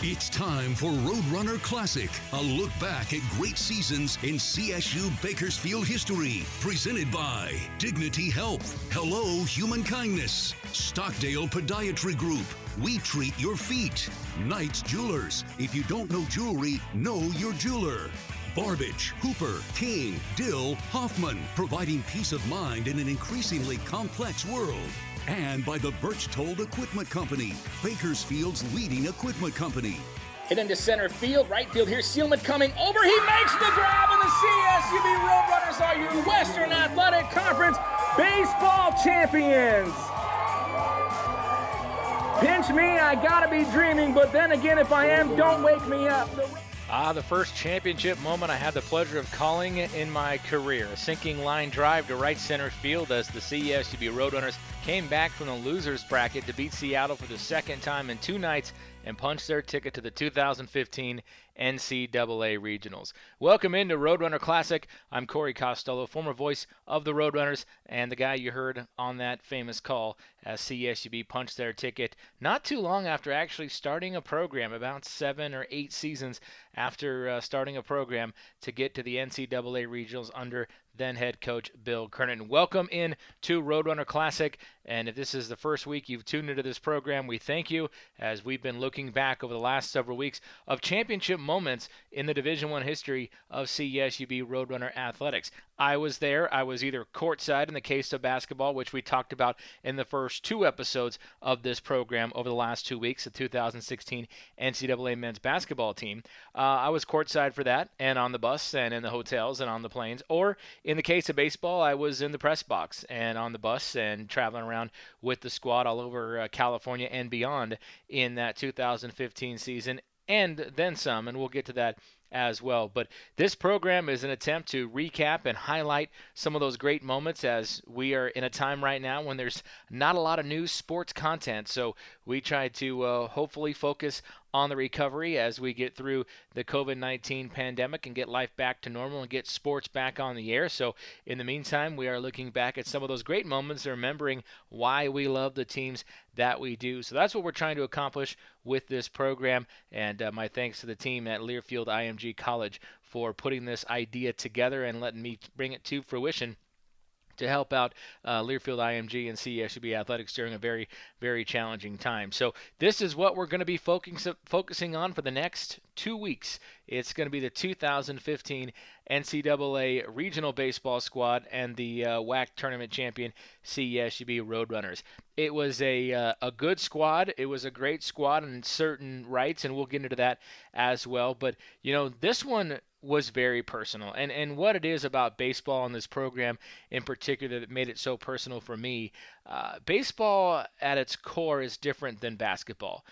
It's time for Roadrunner Classic, a look back at great seasons in CSU Bakersfield history. Presented by Dignity Health, Hello Human Kindness, Stockdale Podiatry Group, We Treat Your Feet, Knight's Jewelers. If you don't know jewelry, know your jeweler. Barbage, Hooper, King, Dill, Hoffman, providing peace of mind in an increasingly complex world. And by the Birchtold Equipment Company, Bakersfield's leading equipment company. Hit into center field, right field. Here's Seelman coming over. He makes the grab, and the CSUB Roadrunners are your Western Athletic Conference baseball champions. Pinch me, I gotta be dreaming, but then again, if I am, don't wake me up. The first championship moment I had the pleasure of calling in my career. A sinking line drive to right center field as the CSUB Roadrunners came back from the losers bracket to beat Seattle for the second time in 2 nights and punch their ticket to the 2015 NCAA Regionals. Welcome into Roadrunner Classic. I'm Corey Costelloe, former voice of the Roadrunners, and the guy you heard on that famous call as CSUB punched their ticket not too long after actually starting a program, about 7 or 8 seasons after starting a program to get to the NCAA Regionals under then head coach Bill Kernan. Welcome in to Roadrunner Classic, and if this is the first week you've tuned into this program, we thank you as we've been looking back over the last several weeks of championship moments in the Division I history of CSUB Roadrunner athletics. I was there. I was either courtside in the case of basketball, which we talked about in the first 2 episodes of this program over the last 2 weeks, the 2016 NCAA men's basketball team. I was courtside for that, and on the bus, and in the hotels, and on the planes. Or in the case of baseball, I was in the press box and on the bus and traveling around with the squad all over California and beyond in that 2015 season, and then some, and we'll get to that as well. But this program is an attempt to recap and highlight some of those great moments, as we are in a time right now when there's not a lot of new sports content. So we try to hopefully focus on the recovery as we get through the COVID-19 pandemic and get life back to normal and get sports back on the air. So in the meantime, we are looking back at some of those great moments, remembering why we love the teams that we do. So that's what we're trying to accomplish with this program, and my thanks to the team at Learfield IMG College for putting this idea together and letting me bring it to fruition to help out Learfield IMG and CSUB Athletics during a very, very challenging time. So this is what we're going to be focusing on for the next 2 weeks. It's going to be the 2015 NCAA Regional Baseball Squad and the WAC Tournament Champion CSUB Roadrunners. It was a good squad. It was a great squad in certain rights, and we'll get into that as well. But, you know, this one was very personal. And what it is about baseball and this program in particular that made it so personal for me, baseball at its core is different than basketball.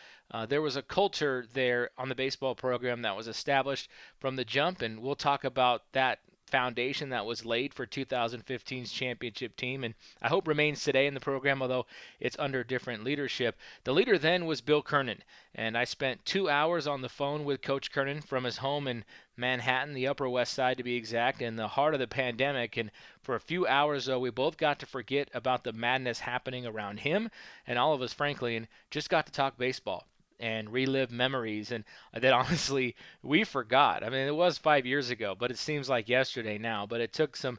There was a culture there on the baseball program that was established from the jump, and we'll talk about that foundation that was laid for 2015's championship team, and I hope remains today in the program, although it's under different leadership. The leader then was Bill Kernan, and I spent 2 hours on the phone with Coach Kernan from his home in Manhattan, the Upper West Side to be exact, in the heart of the pandemic. And for a few hours, though, we both got to forget about the madness happening around him and all of us, frankly, and just got to talk baseball and relive memories, and that honestly we forgot. I mean, it was 5 years ago, but it seems like yesterday now. But it took some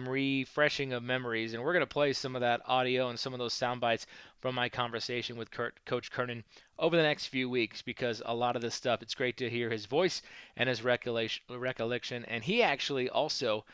refreshing of memories, and we're going to play some of that audio and some of those sound bites from my conversation with Coach Kernan over the next few weeks, because a lot of this stuff, it's great to hear his voice and his recollection, and he actually also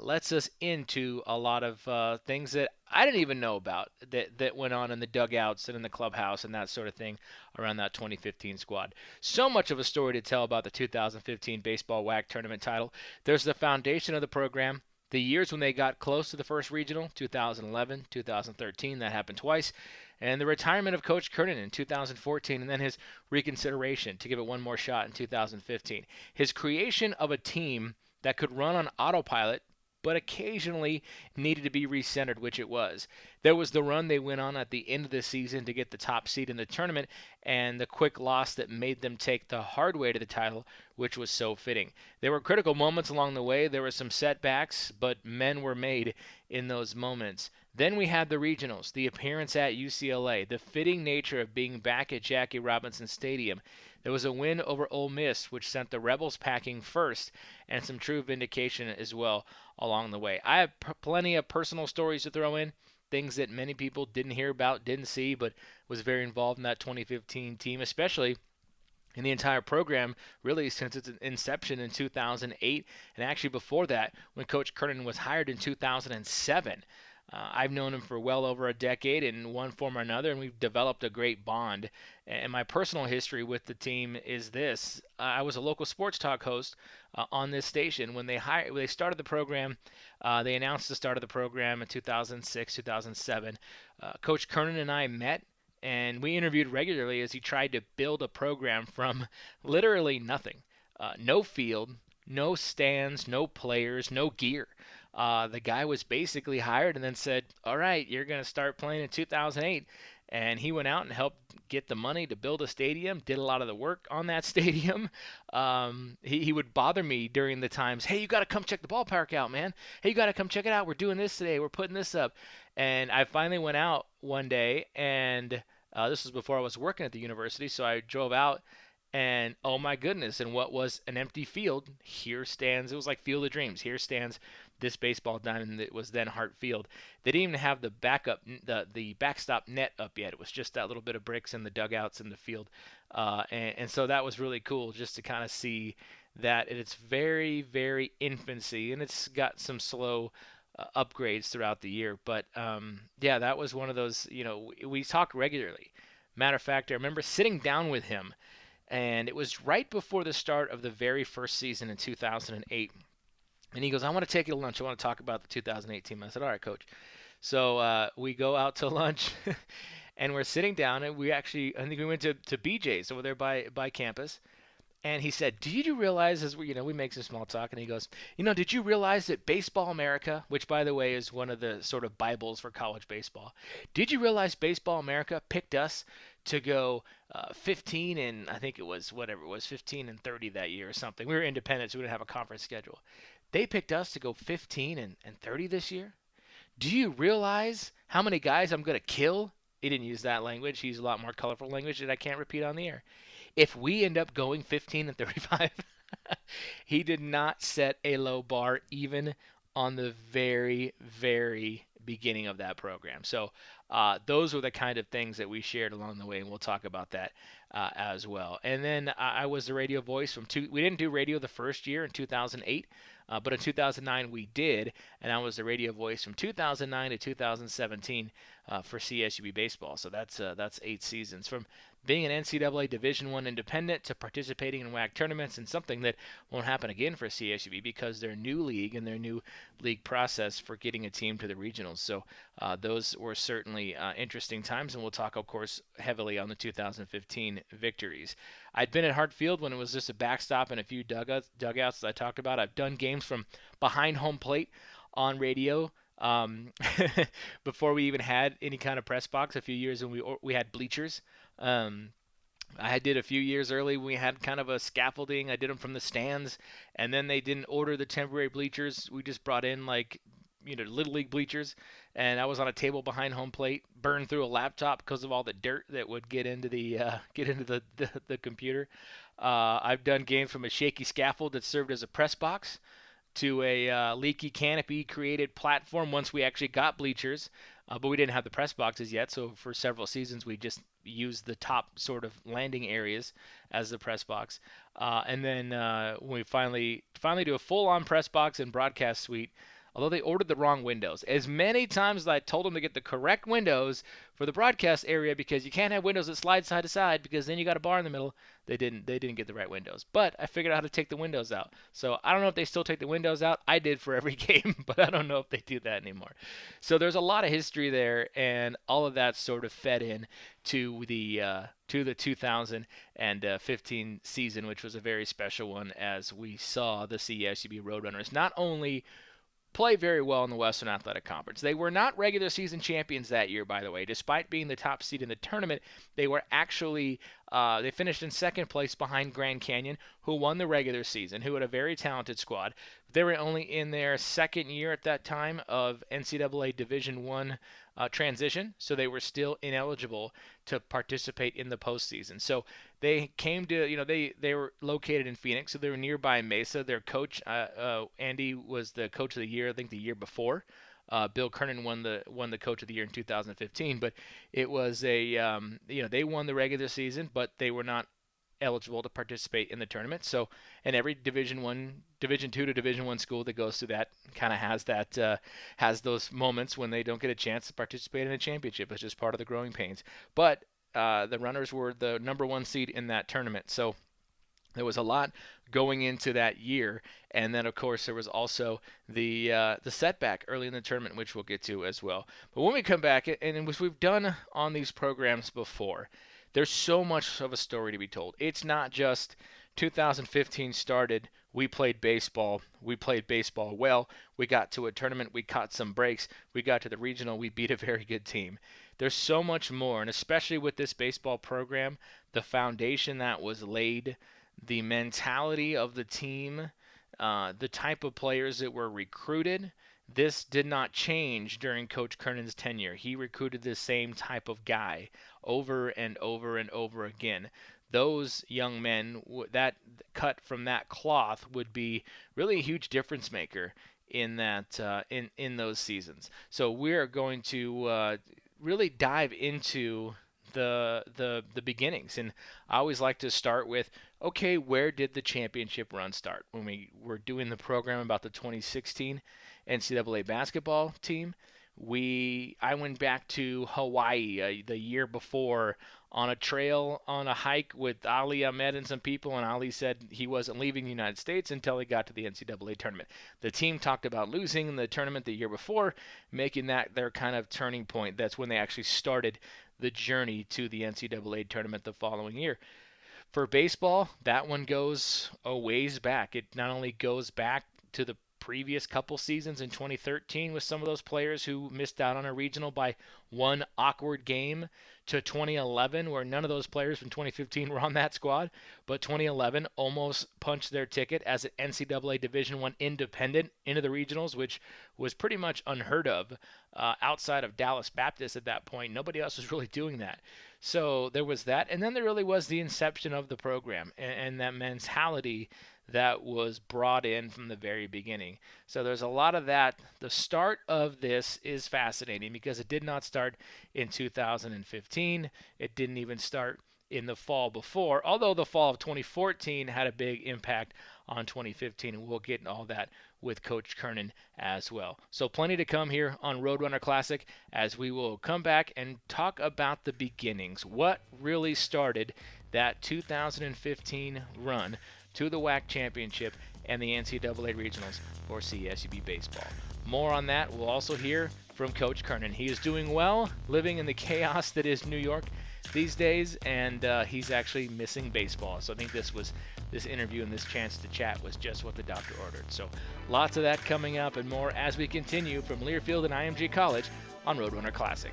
lets us into a lot of things that I didn't even know about that went on in the dugouts and in the clubhouse and that sort of thing around that 2015 squad. So much of a story to tell about the 2015 Baseball WAC Tournament title. There's the foundation of the program, the years when they got close to the first regional, 2011, 2013, that happened twice, and the retirement of Coach Kernan in 2014, and then his reconsideration to give it one more shot in 2015. His creation of a team that could run on autopilot but occasionally needed to be recentered, which it was. There was the run they went on at the end of the season to get the top seed in the tournament, and the quick loss that made them take the hard way to the title, which was so fitting. There were critical moments along the way. There were some setbacks, but men were made in those moments. Then we had the regionals, the appearance at UCLA, the fitting nature of being back at Jackie Robinson Stadium. There was a win over Ole Miss, which sent the Rebels packing first, and some true vindication as well along the way. I have plenty of personal stories to throw in, things that many people didn't hear about, didn't see, but was very involved in that 2015 team, especially in the entire program, really since its inception in 2008, and actually before that, when Coach Kernan was hired in 2007. I've known him for well over a decade in one form or another, and we've developed a great bond. And my personal history with the team is this. I was a local sports talk host on this station. When they started the program, they announced the start of the program in 2006, 2007. Coach Kernan and I met, and we interviewed regularly as he tried to build a program from literally nothing. No field, no stands, no players, no gear. The guy was basically hired and then said, all right, you're going to start playing in 2008. And he went out and helped get the money to build a stadium, did a lot of the work on that stadium. He would bother me during the times, hey, you got to come check the ballpark out, man. Hey, you got to come check it out. We're doing this today. We're putting this up. And I finally went out one day, and this was before I was working at the university, so I drove out. And oh my goodness, and what was an empty field, here stands, it was like Field of Dreams, here stands this baseball diamond that was then Hart Field. They didn't even have the backstop net up yet. It was just that little bit of bricks in the dugouts in the field. And so that was really cool just to kind of see that in its very, very infancy, and it's got some slow upgrades throughout the year. But yeah, that was one of those, we talk regularly. Matter of fact, I remember sitting down with him, and it was right before the start of the very first season in 2008. And he goes, I want to take you to lunch. I want to talk about the 2008 team. I said, all right, Coach. So we go out to lunch, and we're sitting down, and I think we went to BJ's over there by campus. And he said, did you realize, as we make some small talk, and he goes, did you realize that Baseball America, which, by the way, is one of the sort of Bibles for college baseball, did you realize Baseball America picked us to go 15 and I think it was 15 and 30 that year or something. We were independent, so we didn't have a conference schedule. They picked us to go 15 and 30 this year. Do you realize how many guys I'm going to kill? He didn't use that language. He used a lot more colorful language that I can't repeat on the air. If we end up going 15 and 35, he did not set a low bar even on the very, very beginning of that program. So those were the kind of things that we shared along the way, and we'll talk about that as well. And then I was the radio voice we didn't do radio the first year in 2008, but in 2009 we did, and I was the radio voice from 2009 to 2017 for CSUB baseball. So that's 8 seasons, from being an NCAA Division I independent to participating in WAC tournaments, and something that won't happen again for CSUB because their new league and their new league process for getting a team to the regionals. So those were certainly interesting times, and we'll talk, of course, heavily on the 2015 victories. I'd been at Hart Field when it was just a backstop and a few dugouts that I talked about. I've done games from behind home plate on radio before we even had any kind of press box. A few years when we had bleachers. I did a few years early. We had kind of a scaffolding. I did them from the stands, and then they didn't order the temporary bleachers. We just brought in Little League bleachers, and I was on a table behind home plate, burned through a laptop because of all the dirt that would get into the computer. I've done games from a shaky scaffold that served as a press box to a leaky canopy created platform once we actually got bleachers, but we didn't have the press boxes yet, so for several seasons we just used the top sort of landing areas as the press box. And then when we finally do a full-on press box and broadcast suite, although they ordered the wrong windows. As many times as I told them to get the correct windows for the broadcast area, because you can't have windows that slide side to side because then you got a bar in the middle, they didn't get the right windows. But I figured out how to take the windows out. So I don't know if they still take the windows out. I did for every game, but I don't know if they do that anymore. So there's a lot of history there, and all of that sort of fed in to the 2015 season, which was a very special one as we saw the CSUB Roadrunners not only play very well in the Western Athletic Conference. They were not regular season champions that year, by the way. Despite being the top seed in the tournament, they were actually they finished in second place behind Grand Canyon, who won the regular season, who had a very talented squad. They were only in their second year at that time of NCAA Division I transition, so they were still ineligible to participate in the postseason. So they came to, they were located in Phoenix, so they were nearby Mesa. Their coach, Andy, was the coach of the year, I think the year before. Bill Kernan won the coach of the year in 2015, but it was they won the regular season, but they were not eligible to participate in the tournament. So, and every Division II to Division I school that goes through that kind of has those moments when they don't get a chance to participate in a championship. It's just part of the growing pains. But the Runners were the number 1 seed in that tournament, so there was a lot going into that year. And then, of course, there was also the setback early in the tournament, which we'll get to as well. But when we come back, and as we've done on these programs before, there's so much of a story to be told. It's not just 2015 started, we played baseball well, we got to a tournament, we caught some breaks, we got to the regional, we beat a very good team. There's so much more, and especially with this baseball program, the foundation that was laid, the mentality of the team, the type of players that were recruited. This did not change during Coach Kernan's tenure. He recruited the same type of guy over and over and over again. Those young men, that cut from that cloth, would be really a huge difference maker in that in those seasons. So we're going to really dive into the beginnings, and I always like to start with, okay, where did the championship run start? When we were doing the program about the 2016 NCAA basketball team, I went back to Hawaii the year before on a trail on a hike with Ali Ahmed and some people, and Ali said he wasn't leaving the United States until he got to the NCAA tournament. The team talked about losing in the tournament the year before, making that their kind of turning point. That's when they actually started the journey to the NCAA tournament the following year. For baseball, that one goes a ways back. It not only goes back to the previous couple seasons in 2013 with some of those players who missed out on a regional by one awkward game, to 2011 where none of those players from 2015 were on that squad, but 2011 almost punched their ticket as an NCAA Division I independent into the regionals, which was pretty much unheard of outside of Dallas Baptist at that point. Nobody else was really doing that. So there was that, and then there really was the inception of the program and that mentality that was brought in from the very beginning. So there's a lot of that. The start of this is fascinating because it did not start in 2015. It didn't even start in the fall before, although the fall of 2014 had a big impact on 2015, and we'll get into all that with Coach Kernan as well. So plenty to come here on Roadrunner Classic as we will come back and talk about the beginnings. What really started that 2015 run to the WAC Championship and the NCAA Regionals for CSUB Baseball. More on that. We'll also hear from Coach Kernan. He is doing well, living in the chaos that is New York these days, and he's actually missing baseball. So I think this interview and this chance to chat was just what the doctor ordered. So lots of that coming up and more as we continue from Learfield and IMG College on Roadrunner Classic.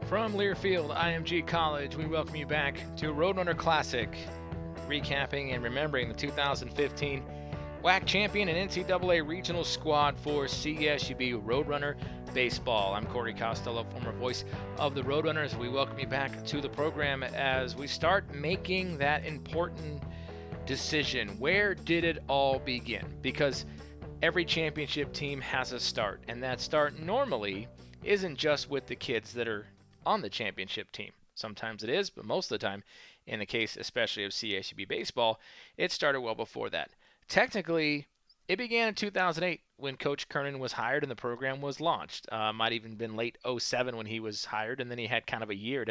From Learfield, IMG College, we welcome you back to Roadrunner Classic, recapping and remembering the 2015 WAC champion and NCAA regional squad for CSUB Roadrunner Baseball. I'm Corey Costelloe, former voice of the Roadrunners. We welcome you back to the program as we start making that important decision. Where did it all begin? Because every championship team has a start, and that start normally isn't just with the kids that are on the championship team. Sometimes it is, but most of the time, in the case especially of CSUB baseball, it started well before that. Technically, it began in 2008 when Coach Kernan was hired and the program was launched. Might even been late 07 when he was hired, and then he had kind of a year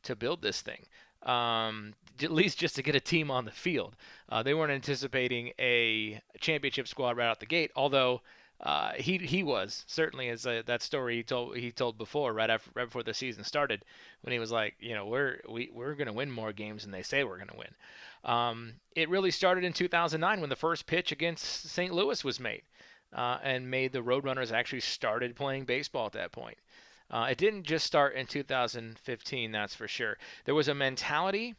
to build this thing. At least just to get a team on the field. They weren't anticipating a championship squad right out the gate, although He was certainly, as that story he told before, right before the season started, when he was like, we're going to win more games than they say we're going to win. It really started in 2009 when the first pitch against St. Louis was made, and made the Roadrunners actually started playing baseball at that point. It didn't just start in 2015, that's for sure. There was a mentality,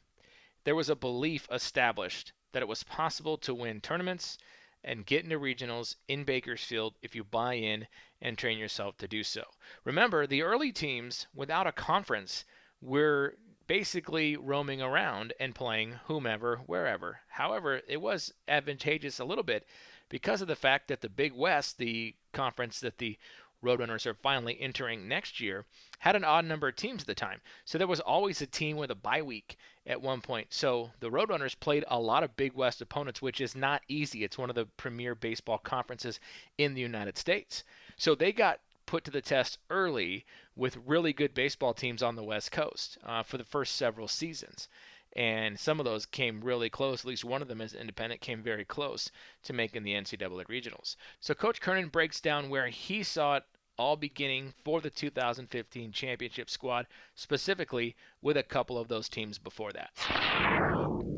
there was a belief established that it was possible to win tournaments and get into regionals in Bakersfield if you buy in and train yourself to do so. Remember, the early teams without a conference were basically roaming around and playing whomever, wherever. However, it was advantageous a little bit because of the fact that the Big West, the conference that the Roadrunners are finally entering next year, had an odd number of teams at the time. So there was always a team with a bye week at one point. So the Roadrunners played a lot of Big West opponents, which is not easy. It's one of the premier baseball conferences in the United States. So they got put to the test early with really good baseball teams on the West Coast for the first several seasons. And some of those came really close. At least one of them as independent came very close to making the NCAA regionals. So Coach Kernan breaks down where he saw it all beginning for the 2015 championship squad, specifically with a couple of those teams before that.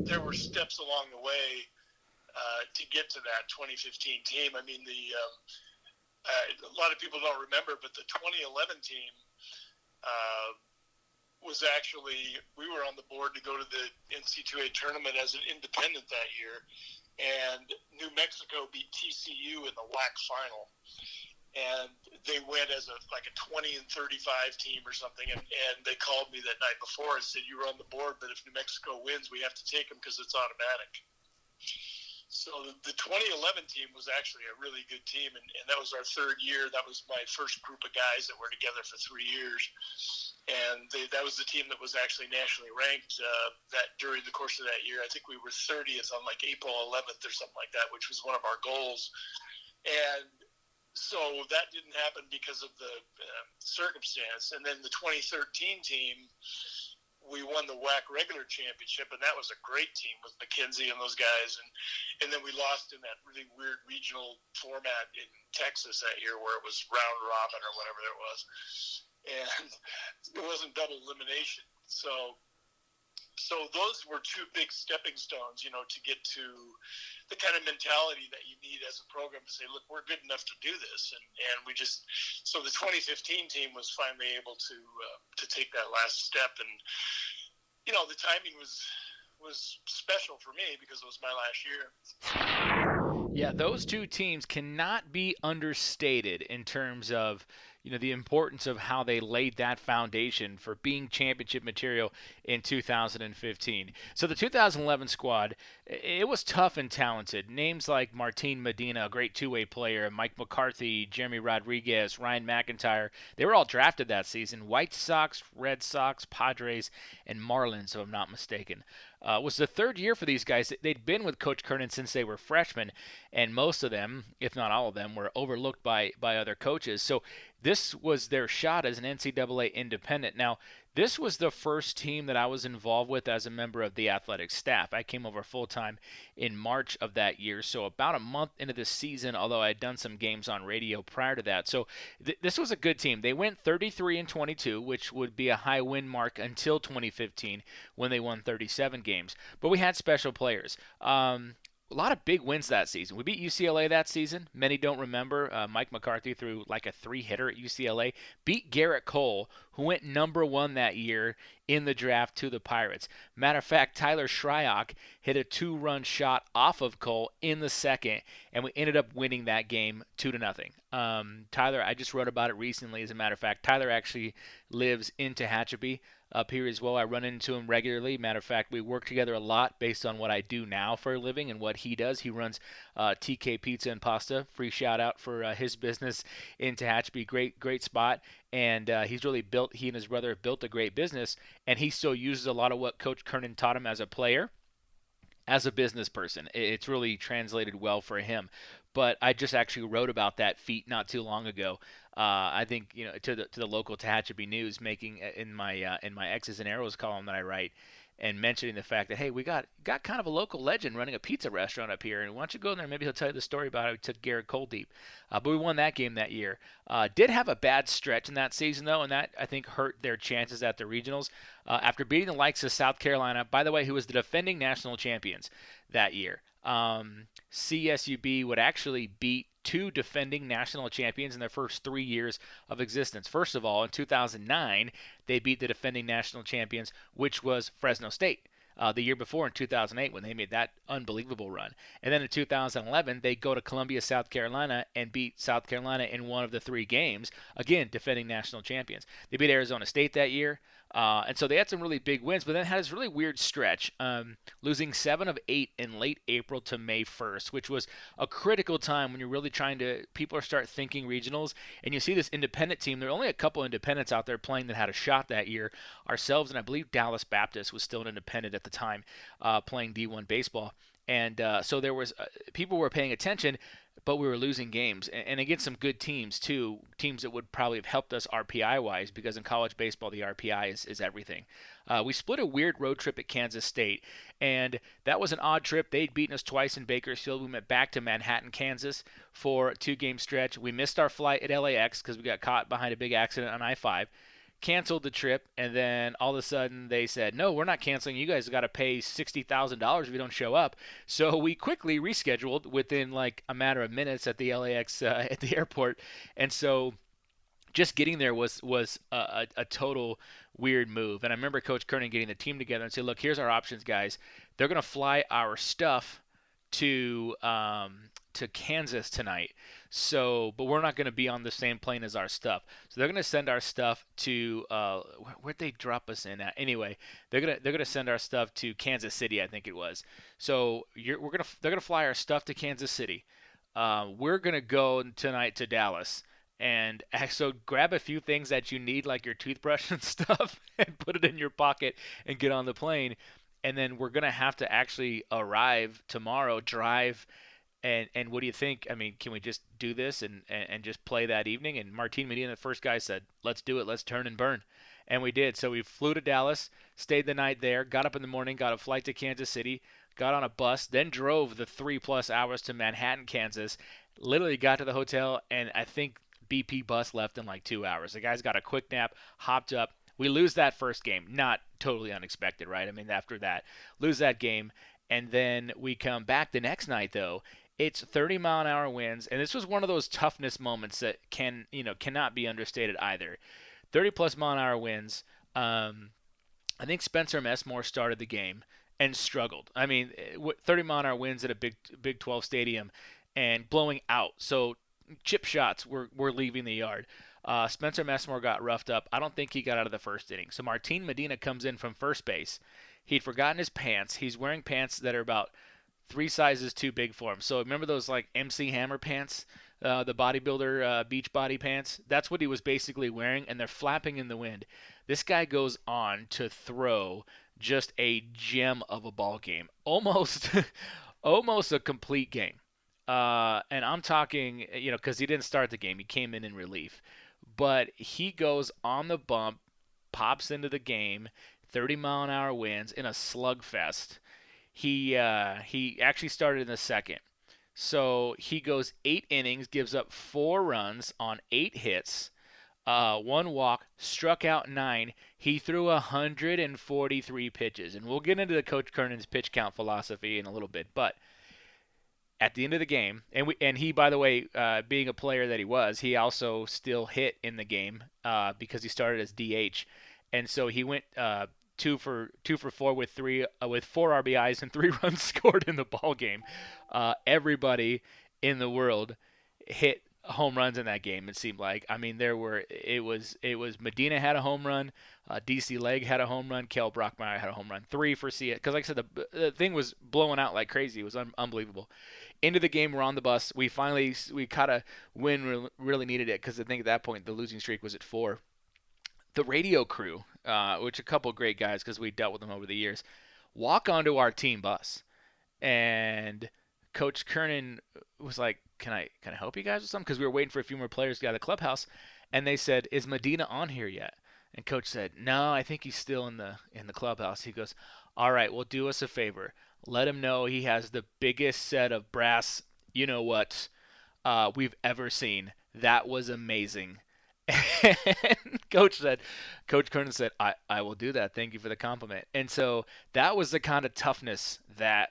There were steps along the way to get to that 2015 team. I mean, a lot of people don't remember, but the 2011 team was actually, we were on the board to go to the NCAA tournament as an independent that year, and New Mexico beat TCU in the WAC final, and they went as a 20 and 35 team or something, and they called me that night before and said, you were on the board, but if New Mexico wins, we have to take them because it's automatic. So the 2011 team was actually a really good team, and that was our third year. That was my first group of guys that were together for 3 years. And that was the team that was actually nationally ranked that during the course of that year. I think we were 30th on April 11th or something like that, which was one of our goals. And so that didn't happen because of the circumstance. And then the 2013 team, we won the WAC regular championship, and that was a great team with McKenzie and those guys. And then we lost in that really weird regional format in Texas that year where it was round robin or whatever it was. And it wasn't double elimination. So those were two big stepping stones, to get to the kind of mentality that you need as a program to say, look, we're good enough to do this. And we just, so the 2015 team was finally able to take that last step. And, the timing was special for me because it was my last year. Yeah, those two teams cannot be understated in terms of the importance of how they laid that foundation for being championship material in 2015. So the 2011 squad, it was tough and talented. Names like Martine Medina, a great two-way player, Mike McCarthy, Jeremy Rodriguez, Ryan McIntyre, they were all drafted that season. White Sox, Red Sox, Padres, and Marlins, if I'm not mistaken. It was the third year for these guys. They'd been with Coach Kernan since they were freshmen, and most of them, if not all of them, were overlooked by other coaches. So this was their shot as an NCAA independent. Now, this was the first team that I was involved with as a member of the athletic staff. I came over full-time in March of that year, so about a month into the season, although I had done some games on radio prior to that. So this was a good team. They went 33-22, which would be a high win mark until 2015 when they won 37 games. But we had special players. A lot of big wins that season. We beat UCLA that season. Many don't remember. Mike McCarthy threw like a 3-hitter at UCLA. Beat Garrett Cole, who went number 1 that year in the draft to the Pirates. Matter of fact, Tyler Shryock hit a 2-run shot off of Cole in the second, and we ended up winning that game 2-0. Tyler, I just wrote about it recently, as a matter of fact. Tyler actually lives in Tehachapi up here as well. I run into him regularly. Matter of fact, we work together a lot based on what I do now for a living and what he does. He runs TK Pizza and Pasta. Free shout out for his business in Tehachapi. Great spot. And he and his brother have built a great business, and he still uses a lot of what Coach Kernan taught him as a player, as a business person. It's really translated well for him. But I just actually wrote about that feat not too long ago. I think to the local Tehachapi News, making in my X's and Arrows column that I write, and mentioning the fact that, hey, we got kind of a local legend running a pizza restaurant up here, and why don't you go in there? Maybe he'll tell you the story about how he took Garrett Coldeep. But we won that game that year. Did have a bad stretch in that season, though, and that, I think, hurt their chances at the regionals. After beating the likes of South Carolina, by the way, who was the defending national champions that year, CSUB would actually beat two defending national champions in their first 3 years of existence. First of all, in 2009, they beat the defending national champions, which was Fresno State. The year before in 2008 when they made that unbelievable run. And then in 2011, they go to Columbia, South Carolina, and beat South Carolina in one of the 3 games. Again, defending national champions. They beat Arizona State that year. And so they had some really big wins, but then had this really weird stretch, losing 7 of 8 in late April to May 1st, which was a critical time when you're really people are start thinking regionals, and you see this independent team. There are only a couple independents out there playing that had a shot that year, ourselves, and I believe Dallas Baptist was still an independent at the time, playing D1 baseball. And so there was people were paying attention, but we were losing games, and against some good teams too, teams that would probably have helped us RPI-wise, because in college baseball the RPI is everything. We split a weird road trip at Kansas State, and that was an odd trip. They'd beaten us twice in Bakersfield. We went back to Manhattan, Kansas for a 2-game stretch. We missed our flight at LAX because we got caught behind a big accident on I-5. Canceled the trip, and then all of a sudden they said, no, we're not canceling. You guys got to pay $60,000 if you don't show up. So we quickly rescheduled within like a matter of minutes at the LAX at the airport. And so just getting there was a total weird move. And I remember Coach Kernan getting the team together and say, look, here's our options, guys. They're going to fly our stuff to Kansas tonight. So, but we're not going to be on the same plane as our stuff. So they're going to send our stuff to where'd they drop us in at? Anyway, they're gonna send our stuff to Kansas City, I think it was. So they're gonna fly our stuff to Kansas City. We're gonna go tonight to Dallas. And so grab a few things that you need, like your toothbrush and stuff, and put it in your pocket and get on the plane. And then we're going to have to actually arrive tomorrow, drive, and what do you think? I mean, can we just do this and just play that evening? And Martine Medina, the first guy, said, let's do it. Let's turn and burn. And we did. So we flew to Dallas, stayed the night there, got up in the morning, got a flight to Kansas City, got on a bus, then drove the 3+ hours to Manhattan, Kansas, literally got to the hotel, and I think BP bus left in like 2 hours. The guys got a quick nap, hopped up. We lose that first game. Not totally unexpected, right? I mean, after that, lose that game. And then we come back the next night, though. It's 30-mile-an-hour winds, and this was one of those toughness moments that cannot be understated either. 30+ mile-an-hour winds. I think Spencer Messmore started the game and struggled. I mean, 30-mile-an-hour winds at a Big 12 stadium and blowing out. So chip shots were leaving the yard. Spencer Messmore got roughed up. I don't think he got out of the first inning. So Martine Medina comes in from first base. He'd forgotten his pants. He's wearing pants that are about 3 sizes too big for him. So remember those like MC Hammer pants, the bodybuilder beach body pants? That's what he was basically wearing, and they're flapping in the wind. This guy goes on to throw just a gem of a ball game. Almost a complete game. And I'm talking, because he didn't start the game. He came in relief. But he goes on the bump, pops into the game, 30-mile-an-hour winds in a slugfest. He actually started in the second. So he goes 8 innings, gives up 4 runs on 8 hits, 1 walk, struck out 9. He threw 143 pitches. And we'll get into the Coach Kernan's pitch count philosophy in a little bit. But at the end of the game, and he, by the way, being a player that he was, he also still hit in the game because he started as DH. And so he went 2 for 4 with 4 RBIs and 3 runs scored in the ball game. Everybody in the world hit home runs in that game. It seemed like. I mean, it was Medina had a home run, DC Legg had a home run, Kel Brockmeyer had a home run, 3 for CS. Because like I said, the thing was blowing out like crazy. It was unbelievable. Into the game, we're on the bus. We caught a win. Really needed it because I think at that point the losing streak was at 4. The radio crew, which a couple of great guys because we dealt with them over the years, walk onto our team bus, and Coach Kernan was like, "Can I help you guys with something?" Because we were waiting for a few more players to get out of the clubhouse, and they said, "Is Medina on here yet?" And Coach said, "No, I think he's still in the clubhouse." He goes, all right, well, do us a favor. Let him know he has the biggest set of brass, you know what, we've ever seen. That was amazing. And Coach Kernan said, I will do that. Thank you for the compliment. And so that was the kind of toughness that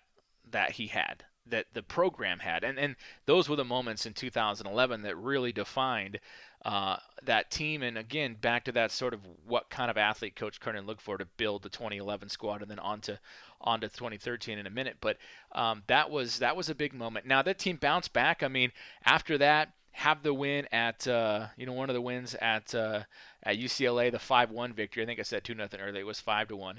he had, that the program had. And those were the moments in 2011 that really defined that team. And again, back to that sort of what kind of athlete Coach Kernan looked for to build the 2011 squad, and then on to 2013 in a minute. But that was a big moment. Now that team bounced back. I mean, after that, have the win at one of the wins at UCLA, the 5-1 victory. I think I said 2-0 earlier. It was 5-1.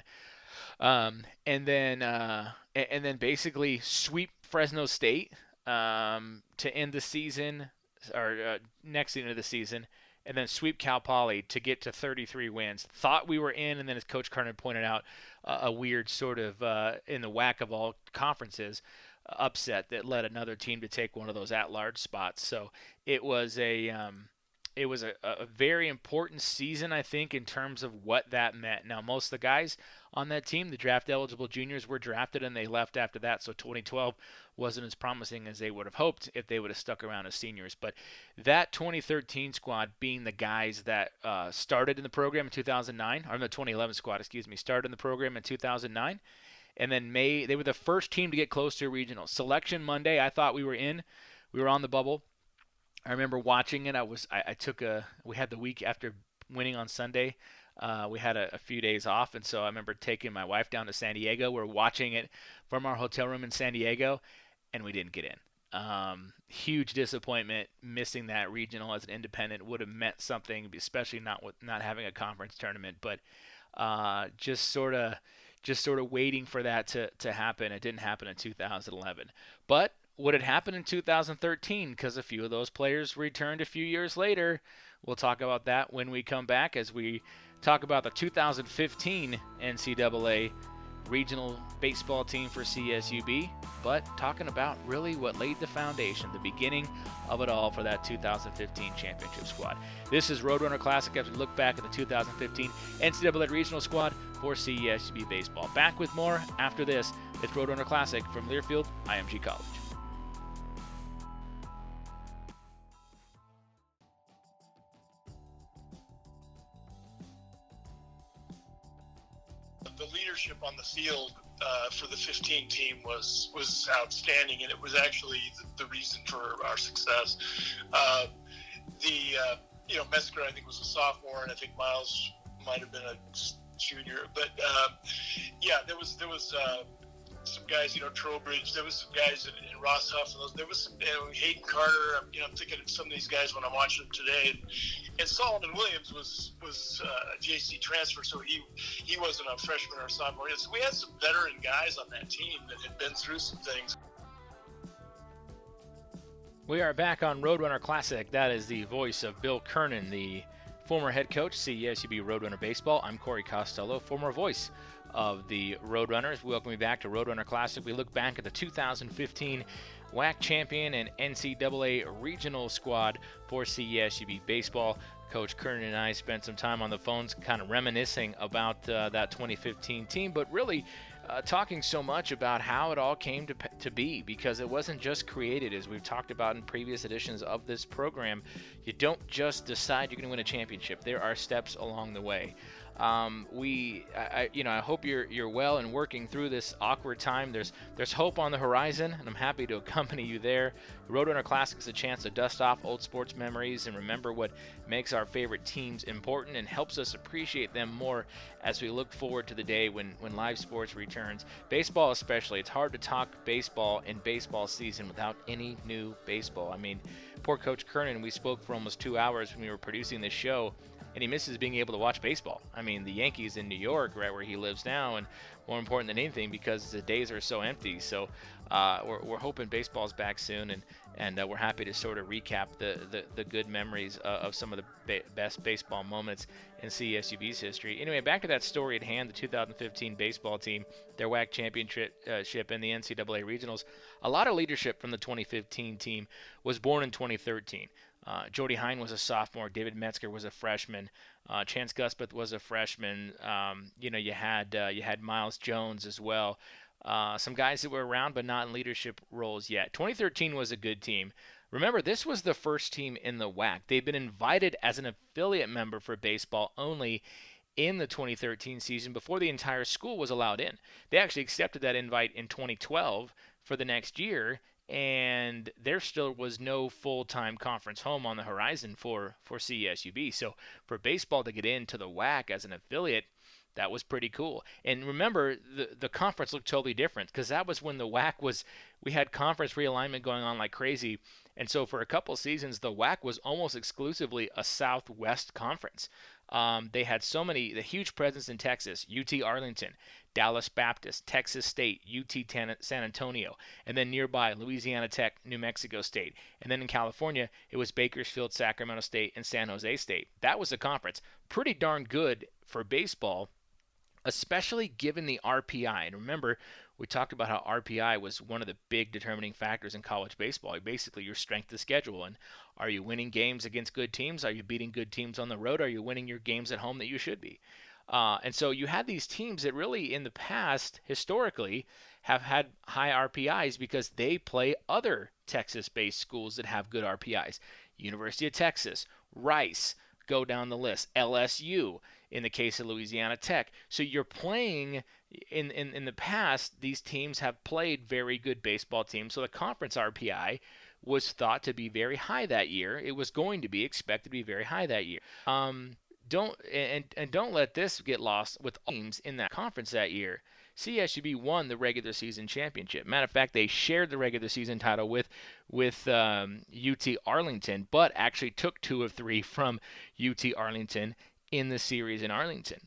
And then basically sweep Fresno State to end the season, or next into the season, and then sweep Cal Poly to get to 33 wins. Thought we were in, and then as Coach Kernan pointed out, a weird sort of in the whack of all conferences upset that led another team to take one of those at-large spots. So it was a very important season, I think, in terms of what that meant. Now, most of the guys on that team, the draft-eligible juniors, were drafted, and they left after that, so 2012 wasn't as promising as they would have hoped if they would have stuck around as seniors. But that 2013 squad being the guys that started in the program in 2009, or the 2011 squad, started in the program in 2009, and then they were the first team to get close to a regional. Selection Monday, I thought we were in. We were on the bubble. I remember watching it. We had the week after winning on Sunday. We had a few days off, and so I remember taking my wife down to San Diego. We're watching it from our hotel room in San Diego, and we didn't get in. Huge disappointment. Missing that regional as an independent would have meant something, especially not having a conference tournament. But just sort of waiting for that to happen. It didn't happen in 2011, but what had happened in 2013, because a few of those players returned a few years later. We'll talk about that when we come back, as we talk about the 2015 NCAA regional baseball team for CSUB, but talking about really what laid the foundation, the beginning of it all for that 2015 championship squad. This is Roadrunner Classic as we look back at the 2015 NCAA regional squad for CSUB baseball. Back with more after this. It's Roadrunner Classic from Learfield, IMG College. The leadership on the field for the 15 team was outstanding, and it was actually the reason for our success. Mesker, I think, was a sophomore, and I think Miles might have been a junior. But there was some guys, Trowbridge. There was some guys in Ross Huff. There was some Hayden Carter. I'm thinking of some of these guys when I'm watching them today. And Solomon Williams was a JC transfer, so he wasn't a freshman or a sophomore. So we had some veteran guys on that team that had been through some things. We are back on Roadrunner Classic. That is the voice of Bill Kernan, the former head coach, CSUB Roadrunner Baseball. I'm Corey Costelloe, former voice of the Roadrunners. Welcome you back to Roadrunner Classic. We look back at the 2015 WAC champion and NCAA regional squad for CSUB baseball. Coach Kernan and I spent some time on the phones kind of reminiscing about that 2015 team, but really talking so much about how it all came to be, because it wasn't just created, as we've talked about in previous editions of this program. You don't just decide you're going to win a championship. There are steps along the way. I hope you're well and working through this awkward time. There's hope on the horizon, and I'm happy to accompany you there. Roadrunner Classic is a chance to dust off old sports memories and remember what makes our favorite teams important and helps us appreciate them more as we look forward to the day when live sports returns. Baseball especially. It's hard to talk baseball in baseball season without any new baseball. I mean, poor Coach Kernan, we spoke for almost 2 hours when we were producing this show, and he misses being able to watch baseball. I mean, the Yankees in New York, right where he lives now, and more important than anything, because the days are so empty. So we're hoping baseball's back soon, and we're happy to sort of recap the good memories of some of the best baseball moments in CSUB's history. Anyway, back to that story at hand, the 2015 baseball team, their WAC championship in the NCAA regionals. A lot of leadership from the 2015 team was born in 2013. Jordy Hine was a sophomore. David Metzger was a freshman. Chance Guspeth was a freshman. You had Miles Jones as well. Some guys that were around but not in leadership roles yet. 2013 was a good team. Remember, this was the first team in the WAC. They've been invited as an affiliate member for baseball only in the 2013 season before the entire school was allowed in. They actually accepted that invite in 2012 for the next year, and there still was no full-time conference home on the horizon for CSUB. So for baseball to get into the WAC as an affiliate, that was pretty cool. And remember, the conference looked totally different because that was when the WAC we had conference realignment going on like crazy. And so for a couple seasons, the WAC was almost exclusively a Southwest conference. They had the huge presence in Texas, UT Arlington, Dallas Baptist, Texas State, UT San Antonio, and then nearby Louisiana Tech, New Mexico State. And then in California, it was Bakersfield, Sacramento State, and San Jose State. That was the conference. Pretty darn good for baseball, especially given the RPI. And remember, we talked about how RPI was one of the big determining factors in college baseball. Basically, your strength of schedule. And are you winning games against good teams? Are you beating good teams on the road? Are you winning your games at home that you should be? And so you had these teams that really, in the past, historically, have had high RPIs because they play other Texas-based schools that have good RPIs. University of Texas, Rice, go down the list, LSU, in the case of Louisiana Tech. So you're playing, in the past, these teams have played very good baseball teams. So the conference RPI was thought to be very high that year. It was going to be expected to be very high that year. Don't let this get lost with teams in that conference that year. CSUB won the regular season championship. Matter of fact, they shared the regular season title with UT Arlington, but actually took 2 of 3 from UT Arlington in the series in Arlington.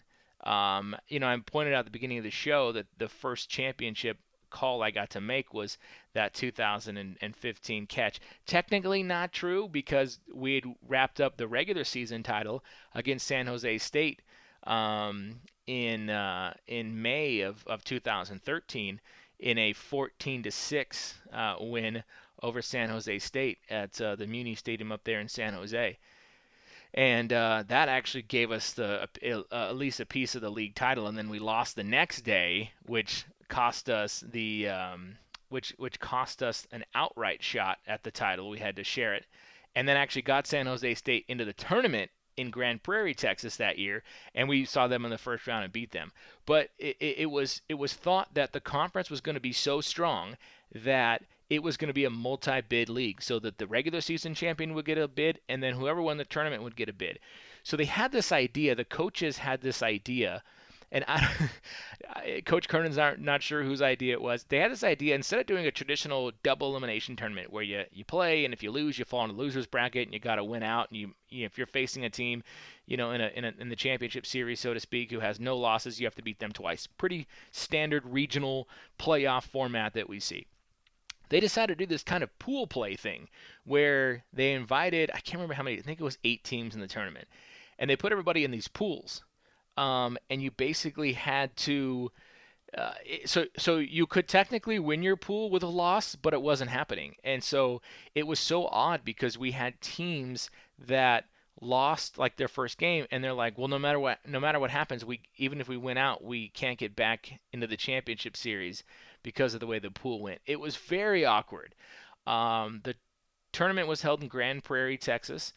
I pointed out at the beginning of the show that the first championship call I got to make was that 2015 catch. Technically not true because we had wrapped up the regular season title against San Jose State in May of 2013 in a 14-6 win over San Jose State at the Muni Stadium up there in San Jose. And that actually gave us at least a piece of the league title, and then we lost the next day, which cost us which cost us an outright shot at the title. We had to share it, and then actually got San Jose State into the tournament in Grand Prairie, Texas that year, and we saw them in the first round and beat them. But it was thought that the conference was going to be so strong that it was going to be a multi-bid league, so that the regular season champion would get a bid, and then whoever won the tournament would get a bid. So they had this idea, the coaches had this idea, and Coach Kernan's not sure whose idea it was. They had this idea, instead of doing a traditional double elimination tournament where you play, and if you lose, you fall in the loser's bracket, and you got to win out, and if you're facing a team, in the championship series, so to speak, who has no losses, you have to beat them twice. Pretty standard regional playoff format that we see. They decided to do this kind of pool play thing where they invited, I can't remember how many, I think it was 8 teams in the tournament, and they put everybody in these pools. And you basically had to, so you could technically win your pool with a loss, but it wasn't happening. And so it was so odd because we had teams that lost like their first game, and they're like, well, no matter what happens, even if we win out, we can't get back into the championship series because of the way the pool went. It was very awkward. The tournament was held in Grand Prairie, Texas,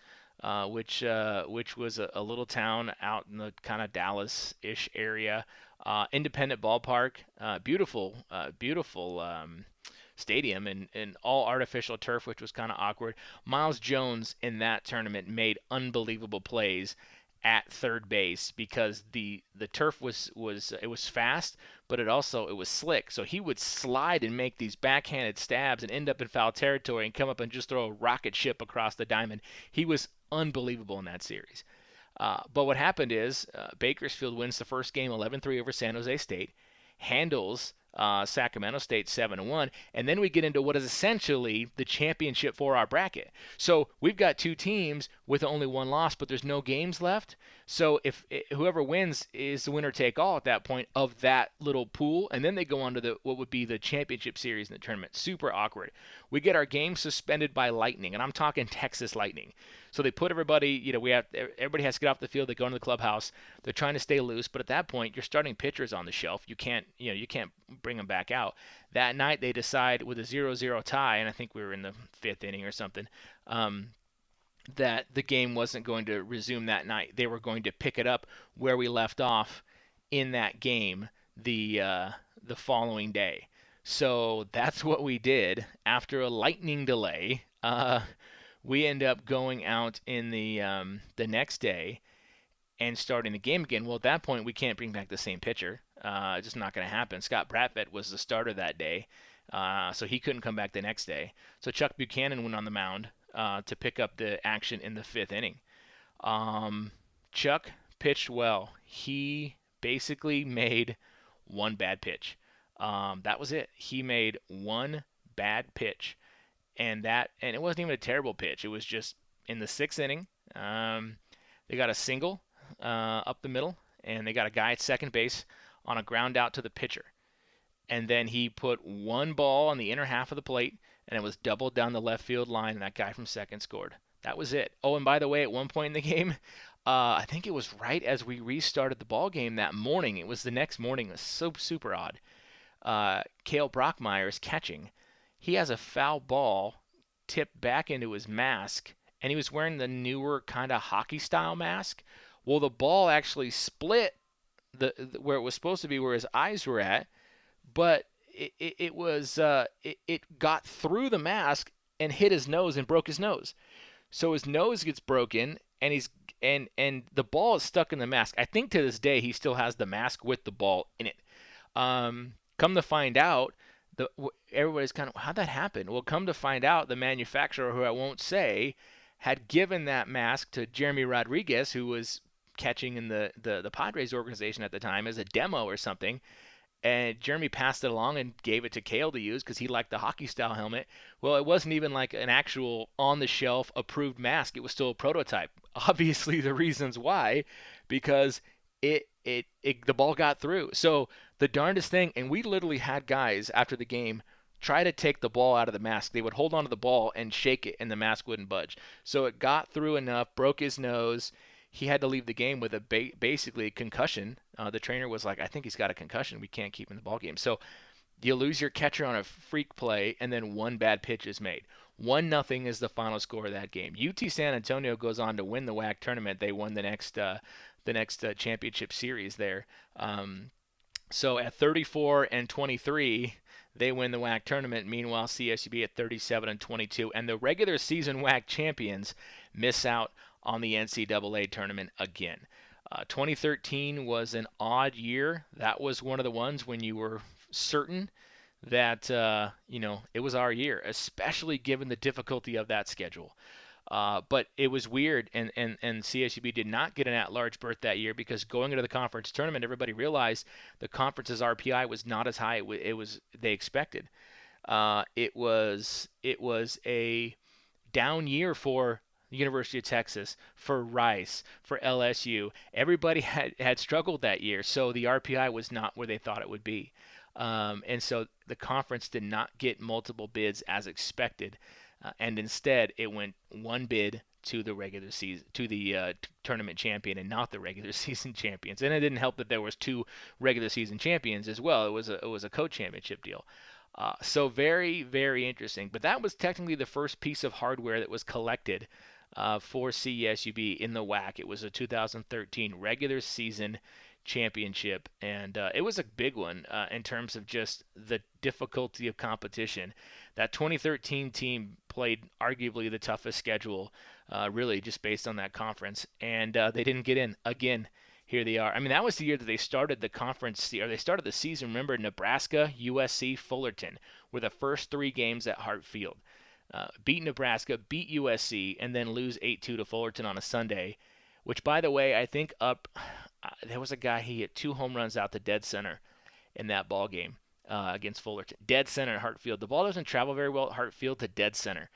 which was a little town out in the kind of Dallas-ish area. Independent ballpark, beautiful stadium, and all artificial turf, which was kind of awkward. Miles Jones in that tournament made unbelievable plays at third base because the turf was fast, but it was slick. So he would slide and make these backhanded stabs and end up in foul territory and come up and just throw a rocket ship across the diamond. He was unbelievable in that series. But what happened is Bakersfield wins the first game 11-3 over San Jose State, handles Sacramento State 7-1, and then we get into what is essentially the championship for our bracket. So we've got 2 teams with only 1 loss, but there's no games left. So if whoever wins is the winner take all at that point of that little pool, and then they go on to what would be the championship series in the tournament. Super awkward. We get our game suspended by lightning, and I'm talking Texas lightning. So they put everybody, everybody has to get off the field. They go into the clubhouse. They're trying to stay loose, but at that point, your starting pitcher's on the shelf. You can't bring them back out. That night, they decide with a 0-0 tie, and I think we were in the 5th inning or something, that the game wasn't going to resume that night. They were going to pick it up where we left off in that game the following day. So that's what we did. After a lightning delay, we end up going out in the next day and starting the game again. Well, at that point, we can't bring back the same pitcher. It's just not going to happen. Scott Bratvet was the starter that day, so he couldn't come back the next day. So Chuck Buchanan went on the mound to pick up the action in the 5th inning. Chuck pitched well. He basically made one bad pitch. That was it. He made one bad pitch, and it wasn't even a terrible pitch. It was just in the 6th inning. They got a single up the middle, and they got a guy at second base on a ground out to the pitcher. And then he put one ball on the inner half of the plate, and it was doubled down the left field line, and that guy from second scored. That was it. Oh, and by the way, at one point in the game, I think it was right as we restarted the ball game that morning. It was the next morning. It was so super odd. Cale Brockmeyer is catching. He has a foul ball tipped back into his mask, and he was wearing the newer kind of hockey-style mask. Well, the ball actually split where it was supposed to be, where his eyes were at, but it got through the mask and hit his nose and broke his nose. So his nose gets broken, and the ball is stuck in the mask. I think to this day he still has the mask with the ball in it. Come to find out, everybody's kind of, how'd that happen? Well, come to find out, the manufacturer, who I won't say, had given that mask to Jeremy Rodriguez, who was catching in the Padres organization at the time, as a demo or something. And Jeremy passed it along and gave it to Cale to use because he liked the hockey-style helmet. Well, it wasn't even like an actual on-the-shelf approved mask. It was still a prototype. Obviously, the reasons why, because the ball got through. So the darndest thing, and we literally had guys after the game try to take the ball out of the mask. They would hold onto the ball and shake it, and the mask wouldn't budge. So it got through enough, broke his nose. He had to leave the game with basically a concussion. The trainer was like, I think he's got a concussion. We can't keep him in the ball game. So you lose your catcher on a freak play, and then one bad pitch is made. 1-0 is the final score of that game. UT San Antonio goes on to win the WAC tournament. They won the next championship series there. So at 34-23, they win the WAC tournament. Meanwhile, CSUB at 37-22, and the regular season WAC champions miss out on the NCAA tournament again. 2013 was an odd year. That was one of the ones when you were certain that it was our year, especially given the difficulty of that schedule. But it was weird, and CSUB did not get an at-large berth that year because going into the conference tournament, everybody realized the conference's RPI was not as high as they expected. It was a down year for the University of Texas, for Rice, for LSU. Everybody had struggled that year, so the RPI was not where they thought it would be. And so the conference did not get multiple bids as expected, and instead it went one bid to the regular season, to the tournament champion, and not the regular season champions. And it didn't help that there was 2 regular season champions as well. It was a co-championship deal. So very, very interesting. But that was technically the first piece of hardware that was collected for CSUB in the WAC. It was a 2013 regular season championship, and it was a big one in terms of just the difficulty of competition. That 2013 team played arguably the toughest schedule, really, just based on that conference, and they didn't get in. Again, here they are. I mean, that was the year that they started the conference, or they started the season. Remember, Nebraska, USC, Fullerton were the first 3 games at Hartfield. Beat Nebraska, beat USC, and then lose 8-2 to Fullerton on a Sunday, which, by the way, I think there was a guy, he hit 2 home runs out to dead center in that ball game against Fullerton. Dead center at Hartfield. The ball doesn't travel very well at Hartfield to dead center.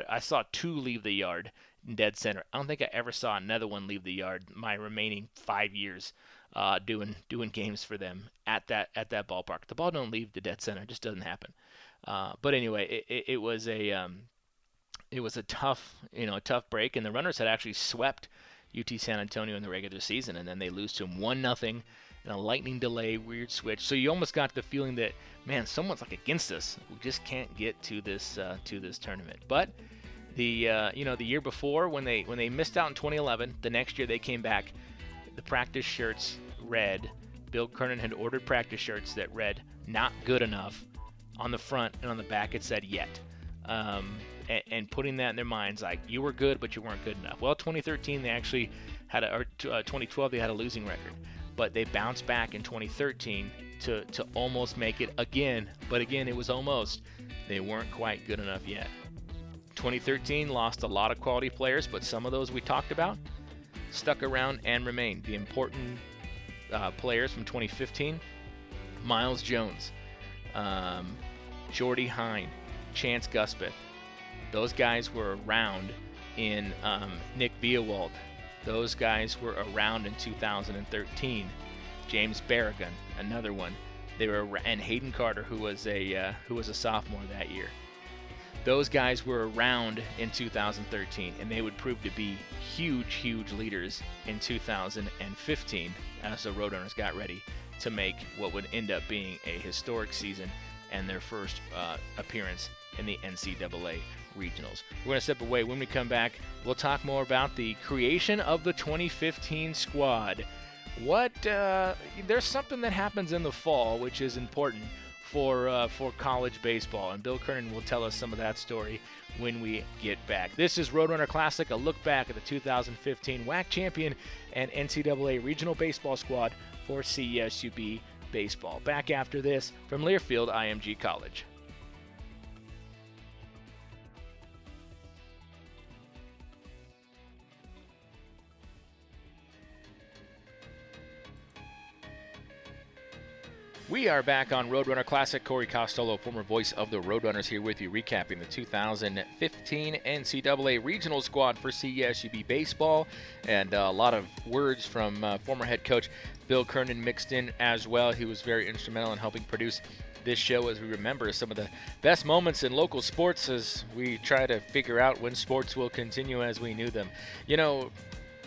I saw 2 leave the yard in dead center. I don't think I ever saw another one leave the yard my remaining 5 years doing games for them at that ballpark. The ball don't leave the dead center. It just doesn't happen. But anyway, it was a tough break, and the Runners had actually swept UT San Antonio in the regular season, and then they lose to them 1-0 in a lightning delay, weird switch. So you almost got the feeling that, man, someone's like against us. We just can't get to this tournament. But the year before, when they missed out in 2011, the next year they came back. The practice shirts read, Bill Kernan had ordered practice shirts that read "not good enough" on the front, and on the back it said "yet." And putting that in their minds, like, you were good, but you weren't good enough. Well, 2013 they actually had 2012 they had a losing record, but they bounced back in 2013 to almost make it again. But again, it was almost. They weren't quite good enough yet. 2013 lost a lot of quality players, but some of those we talked about stuck around and remained. The important players from 2015: Miles Jones, Jordy Hine, Chance Guspeth. Those guys were around in Nick Viewald. Those guys were around in 2013. James Barragan, another one. They were, and Hayden Carter, who was a sophomore that year. Those guys were around in 2013, and they would prove to be huge leaders in 2015 as the Roadrunners got ready to make what would end up being a historic season and their first appearance in the NCAA regionals. We're going to step away. When we come back, we'll talk more about the creation of the 2015 squad. There's something that happens in the fall which is important for college baseball, and Bill Kernan will tell us some of that story when we get back. This is Roadrunner Classic, a look back at the 2015 WAC champion and NCAA regional baseball squad for CSUB baseball. Back after this from Learfield IMG College. We are back on Roadrunner Classic. Corey Costelloe, former voice of the Roadrunners, here with you, recapping the 2015 NCAA regional squad for CSUB baseball, and a lot of words from former head coach Bill Kernan mixed in as well. He was very instrumental in helping produce this show as we remember some of the best moments in local sports as we try to figure out when sports will continue as we knew them. You know,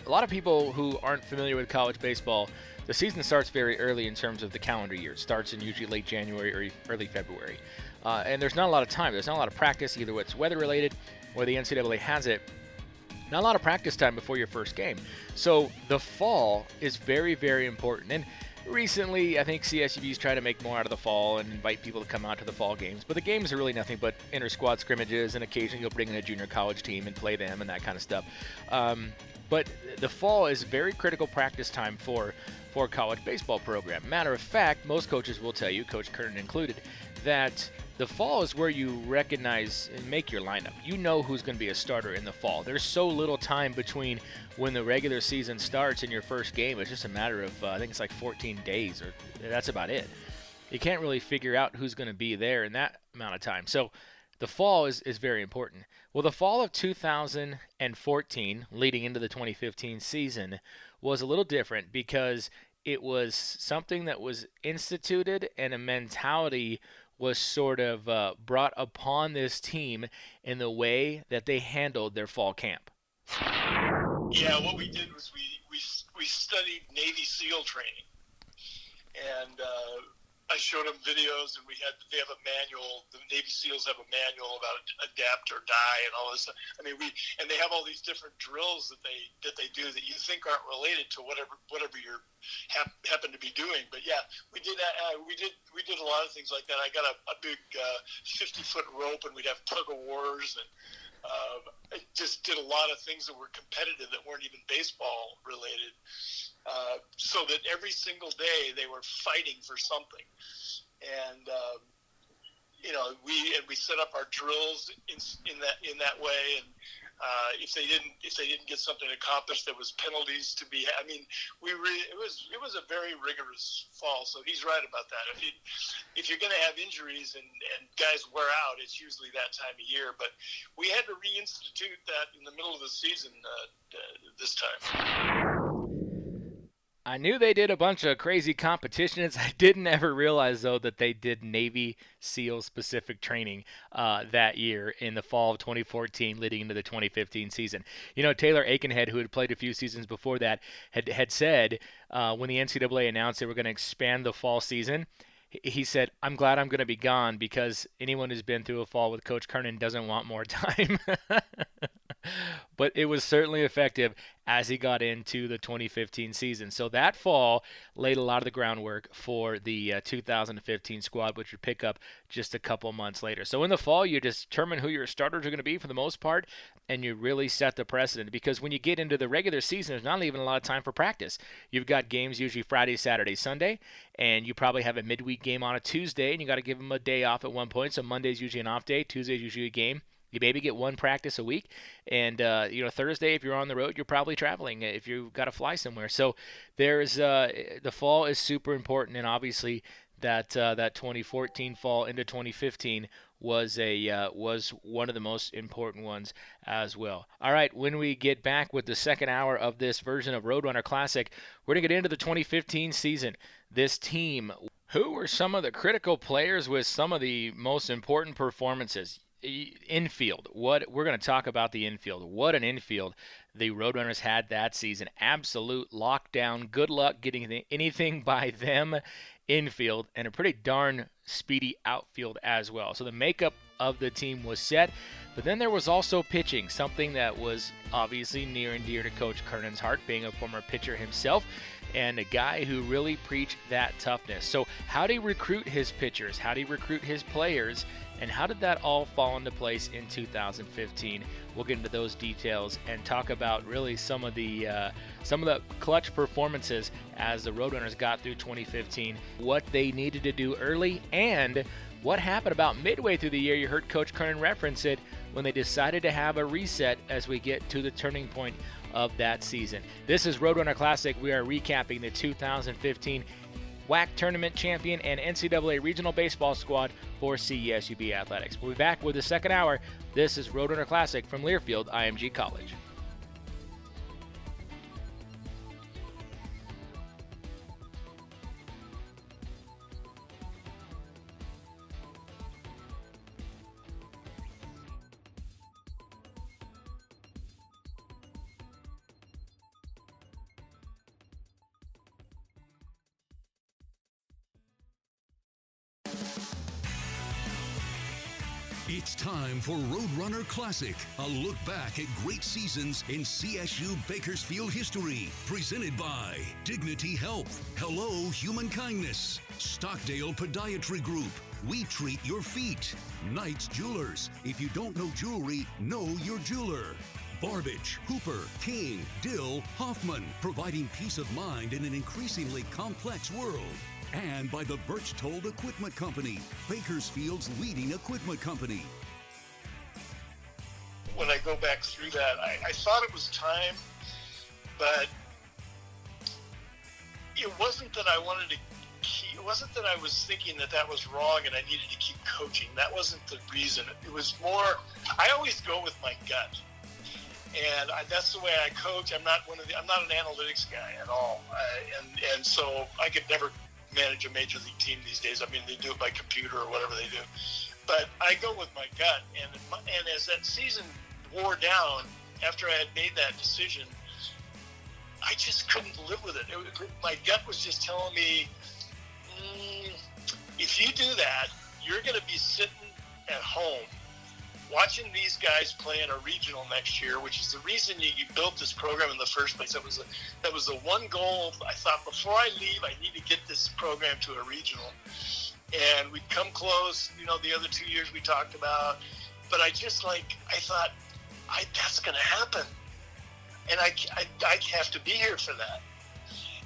a lot of people who aren't familiar with college baseball, the season starts very early in terms of the calendar year. It starts in usually late January or early February. And there's not a lot of time. There's not a lot of practice, either it's weather-related or the NCAA has it. Not a lot of practice time before your first game. So the fall is very, very important. And recently, I think CSUB's trying to make more out of the fall and invite people to come out to the fall games. But the games are really nothing but inter-squad scrimmages, and occasionally you'll bring in a junior college team and play them and that kind of stuff. But the fall is very critical practice time for college baseball program. Matter of fact, most coaches will tell you, Coach Kernan included, that the fall is where you recognize and make your lineup. You know who's going to be a starter in the fall. There's so little time between when the regular season starts and your first game. It's just a matter of, I think it's like 14 days, or that's about it. You can't really figure out who's going to be there in that amount of time. So the fall is very important. Well, the fall of 2014, leading into the 2015 season, was a little different because it was something that was instituted and a mentality was sort of brought upon this team in the way that they handled their fall camp. Yeah, what we did was we studied Navy SEAL training, and I showed them videos, and they have a manual. The Navy SEALs have a manual about adapt or die and all this stuff. I mean, and they have all these different drills that they do that you think aren't related to whatever you're happen to be doing. But yeah, we did a lot of things like that. I got a big 50-foot rope, and we'd have tug of wars, and I just did a lot of things that were competitive that weren't even baseball related. So that every single day they were fighting for something. And, we set up our drills in that way, and if they didn't get something accomplished, there was penalties to be. I mean, it was a very rigorous fall. So he's right about that. If you're going to have injuries and guys wear out, it's usually that time of year. But we had to reinstitute that in the middle of the season this time. I knew they did a bunch of crazy competitions. I didn't ever realize, though, that they did Navy SEAL specific training that year in the fall of 2014 leading into the 2015 season. You know, Taylor Aikenhead, who had played a few seasons before that, had said when the NCAA announced they were going to expand the fall season, he said, "I'm glad I'm going to be gone because anyone who's been through a fall with Coach Kernan doesn't want more time." But it was certainly effective as he got into the 2015 season. So that fall laid a lot of the groundwork for the 2015 squad, which would pick up just a couple months later. So in the fall, you determine who your starters are going to be for the most part, and you really set the precedent. Because when you get into the regular season, there's not even a lot of time for practice. You've got games usually Friday, Saturday, Sunday, and you probably have a midweek game on a Tuesday, and you got to give them a day off at one point. So Monday's usually an off day, Tuesday's usually a game. You maybe get one practice a week, and Thursday, if you're on the road, you're probably traveling if you've got to fly somewhere. So there's the fall is super important, and obviously that 2014 fall into 2015 was one of the most important ones as well. All right, when we get back with the second hour of this version of Roadrunner Classic, we're going to get into the 2015 season. This team, who were some of the critical players with some of the most important performances? Infield. What we're going to talk about the infield. What an infield the Roadrunners had that season. Absolute lockdown. Good luck getting anything by them infield, and a pretty darn speedy outfield as well. So the makeup of the team was set, but then there was also pitching, something that was obviously near and dear to Coach Kernan's heart, being a former pitcher himself, and a guy who really preached that toughness. So how did he recruit his pitchers? How did he recruit his players? And how did that all fall into place in 2015? We'll get into those details and talk about really some of the clutch performances as the Roadrunners got through 2015, what they needed to do early, and what happened about midway through the year. You heard Coach Kernan reference it when they decided to have a reset as we get to the turning point of that season. This is Roadrunner Classic. We are recapping the 2015 WAC Tournament Champion and NCAA Regional Baseball Squad for CESUB Athletics. We'll be back with the second hour. This is Roadrunner Classic from Learfield IMG College. It's time for Roadrunner Classic, a look back at great seasons in CSU Bakersfield history. Presented by Dignity Health, Hello Human Kindness, Stockdale Podiatry Group, We Treat Your Feet, Knight's Jewelers. If you don't know jewelry, know your jeweler. Barbich, Hooper, King, Dill, Hoffman, providing peace of mind in an increasingly complex world. And by the Birchtold Equipment Company, Bakersfield's leading equipment company. When I go back through that, I thought it was time, but it wasn't that I wanted to keep, it wasn't that I was thinking that was wrong and I needed to keep coaching. That wasn't the reason. It was more, I always go with my gut. And that's the way I coach. I'm not an analytics guy at all. And so I could never manage a major league team these days. I mean, they do it by computer or whatever they do. But I go with my gut. And as that season wore down, after I had made that decision, I just couldn't live with it. My gut was just telling me, if you do that, you're going to be sitting at home watching these guys play in a regional next year, which is the reason you built this program in the first place. That was the one goal. I thought, before I leave, I need to get this program to a regional. And we'd come close, the other 2 years we talked about. But I thought, that's going to happen. And I have to be here for that.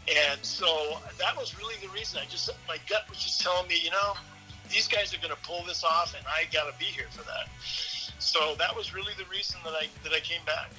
And so that was really the reason. My gut was just telling me, these guys are going to pull this off, and I got to be here for that. So that was really the reason that I came back.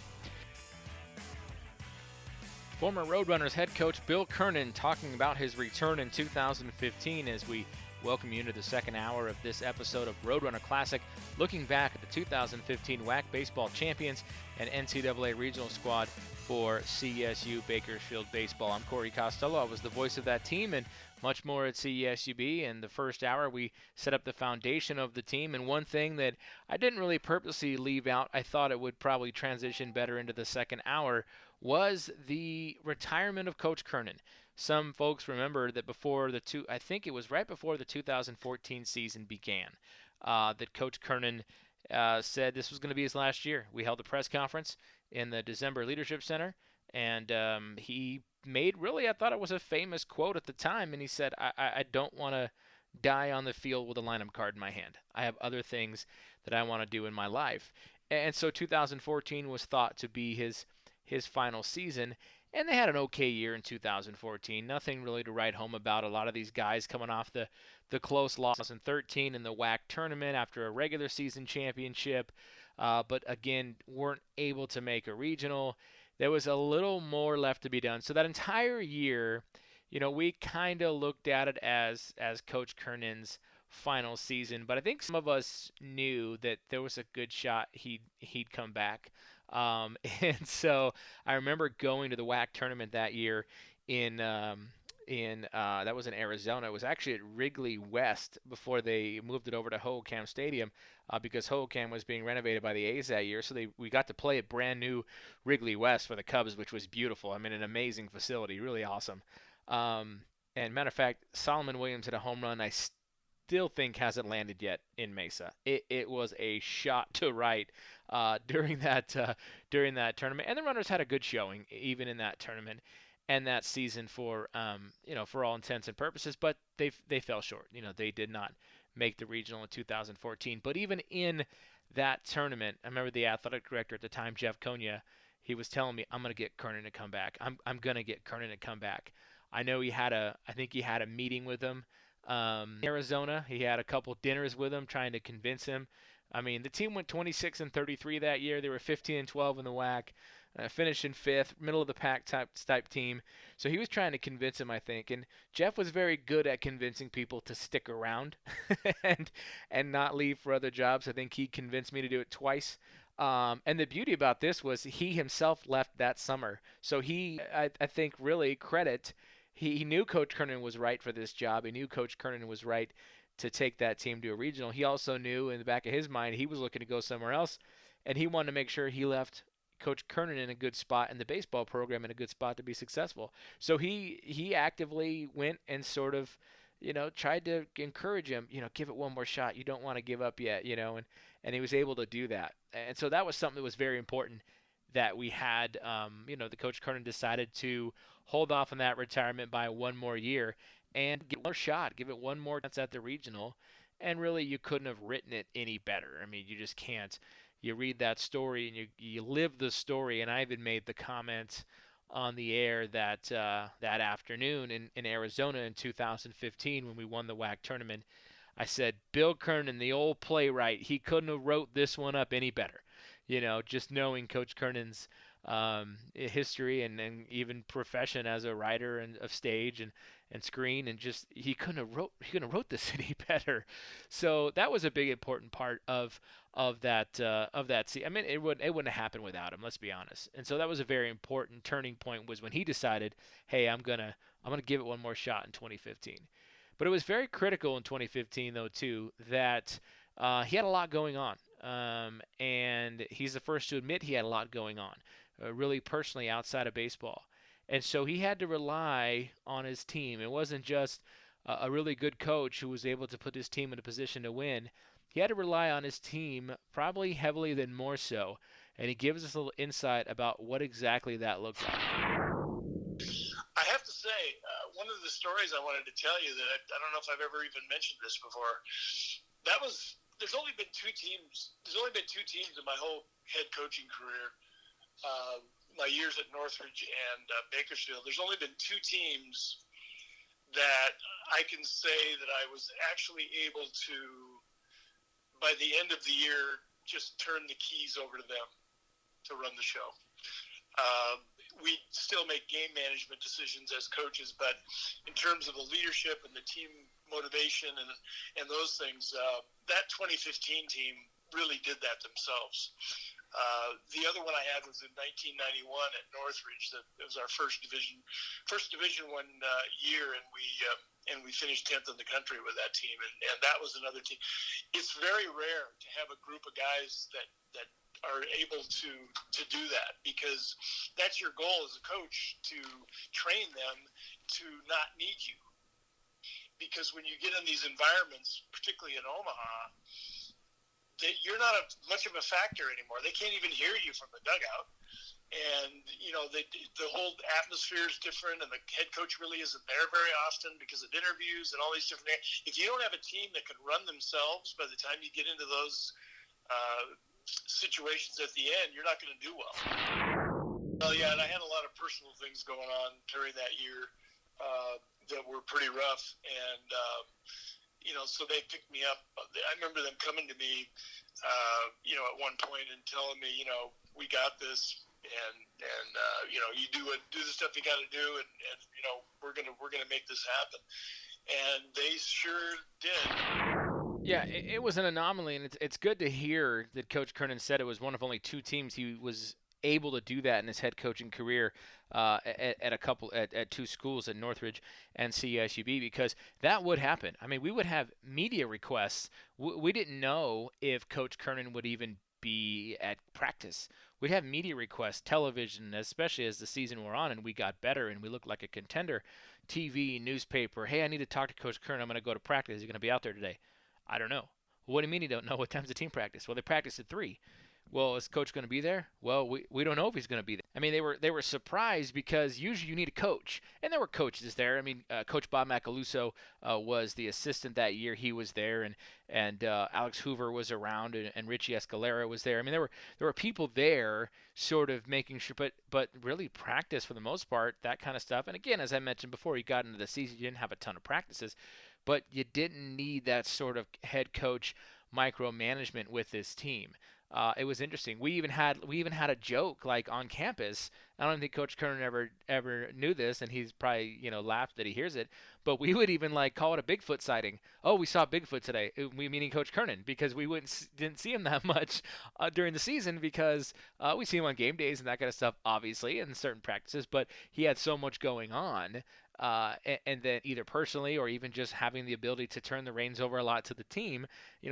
Former Roadrunners head coach Bill Kernan talking about his return in 2015 as we welcome you into the second hour of this episode of Roadrunner Classic, looking back at the 2015 WAC baseball champions and NCAA regional squad for CSU Bakersfield baseball. I'm Corey Costelloe. I was the voice of that team, and much more at CSUB. In the first hour, we set up the foundation of the team, and one thing that I didn't really purposely leave out, I thought it would probably transition better into the second hour, was the retirement of Coach Kernan. Some folks remember that I think it was right before the 2014 season began, that Coach Kernan said this was going to be his last year. We held a press conference in the December Leadership Center, and he made I thought it was a famous quote at the time, and he said, I don't want to die on the field with a lineup card in my hand. I have other things that I want to do in my life. And so 2014 was thought to be his final season, and they had an okay year in 2014. Nothing really to write home about. A lot of these guys coming off the close loss in 13 in the WAC tournament after a regular season championship, but again, weren't able to make a regional. There was a little more left to be done. So that entire year, we kind of looked at it as Coach Kernan's final season, but I think some of us knew that there was a good shot he'd come back. And so I remember going to the WAC tournament that year that was in Arizona. It was actually at Wrigley West before they moved it over to Hohokam Stadium, because Hohokam was being renovated by the A's that year. So we got to play at brand new Wrigley West for the Cubs, which was beautiful. I mean, an amazing facility, really awesome. And matter of fact, Solomon Williams hit a home run I still think hasn't landed yet in Mesa. It was a shot to right during that tournament, and the Runners had a good showing even in that tournament and that season for all intents and purposes, but they fell short. They did not make the regional in 2014. But even in that tournament, I remember the athletic director at the time, Jeff Konya, he was telling me, I'm going to get Kernan to come back. I'm going to get Kernan to come back. I know I think he had a meeting with him in Arizona. He had a couple dinners with him trying to convince him. I mean, the team went 26-33 that year. They were 15-12 in the WAC, finishing fifth, middle of the pack type team. So he was trying to convince him, I think. And Jeff was very good at convincing people to stick around and not leave for other jobs. I think he convinced me to do it twice. And the beauty about this was he himself left that summer. So I think really credit. He knew Coach Kernan was right for this job. He knew Coach Kernan was right to take that team to a regional. He also knew in the back of his mind he was looking to go somewhere else, and he wanted to make sure he left Coach Kernan in a good spot and the baseball program in a good spot to be successful. So he actively went and sort of, tried to encourage him, give it one more shot. You don't want to give up yet, and he was able to do that. And so that was something that was very important that we had. The Coach Kernan decided to hold off on that retirement by one more year and give it one more chance at the regional. And really, you couldn't have written it any better. I mean, you just can't. You read that story and you live the story. And I even made the comment on the air that afternoon in Arizona in 2015 when we won the WAC tournament. I said, Bill Kernan, the old playwright, he couldn't have wrote this one up any better. Just knowing Coach Kernan's history and even profession as a writer and of stage and screen, and just he couldn't have wrote this any better. So that was a big important part of that scene. I mean, it wouldn't have happened without him, let's be honest. And so that was a very important turning point, was when he decided, hey, I'm gonna give it one more shot in 2015. But it was very critical in 2015 though too that he had a lot going on. And he's the first to admit he had a lot going on, really personally outside of baseball. And so he had to rely on his team. It wasn't just a really good coach who was able to put his team in a position to win. He had to rely on his team probably heavily than more so. And he gives us a little insight about what exactly that looked like. I have to say, one of the stories I wanted to tell you that I don't know if I've ever even mentioned this before, there's only been two teams in my whole head coaching career, my years at Northridge and Bakersfield. There's only been two teams that I can say that I was actually able to, by the end of the year, just turn the keys over to them to run the show. We still make game management decisions as coaches, but in terms of the leadership and the team motivation and those things, that 2015 team really did that themselves. The other one I had was in 1991 at Northridge. That it was our first Division I year, and we finished 10th in the country with that team. And that was another team. It's very rare to have a group of guys that are able to do that, because that's your goal as a coach, to train them to not need you. Because when you get in these environments, particularly in Omaha, you're not much of a factor anymore. They can't even hear you from the dugout. And, the whole atmosphere is different, and the head coach really isn't there very often because of interviews and all these different things. If you don't have a team that can run themselves by the time you get into those situations at the end, you're not going to do well. Well, yeah, and I had a lot of personal things going on during that year that were pretty rough. And, so they picked me up. I remember them coming to me, at one point and telling me, we got this. And you do the stuff you got to do, and we're gonna make this happen, and they sure did. Yeah, it was an anomaly, and it's good to hear that Coach Kernan said it was one of only two teams he was able to do that in his head coaching career at two schools, at Northridge and CSUB, because that would happen. I mean, we would have media requests. We didn't know if Coach Kernan would even be at practice. We'd have media requests, television, especially as the season wore on and we got better and we looked like a contender. TV, newspaper, hey, I need to talk to Coach Kernan. I'm going to go to practice. Is he going to be out there today? I don't know. What do you mean you don't know? What time's the team practice? Well, they practice at 3. Well, is Coach going to be there? Well, we don't know if he's going to be there. I mean, they were surprised, because usually you need a coach, and there were coaches there. I mean, Coach Bob Macaluso was the assistant that year. He was there, and Alex Hoover was around, and Richie Escalera was there. I mean, there were people there, sort of making sure, but really practice for the most part, that kind of stuff. And again, as I mentioned before, you got into the season, you didn't have a ton of practices, but you didn't need that sort of head coach micromanagement with this team. It was interesting. We even had a joke, like, on campus. I don't think Coach Kernan ever knew this, and he's probably laughed that he hears it. But we would even call it a Bigfoot sighting. Oh, we saw Bigfoot today. We meaning Coach Kernan, because we didn't see him that much during the season, because we see him on game days and that kind of stuff, obviously, and certain practices. But he had so much going on. And then either personally or even just having the ability to turn the reins over a lot to the team,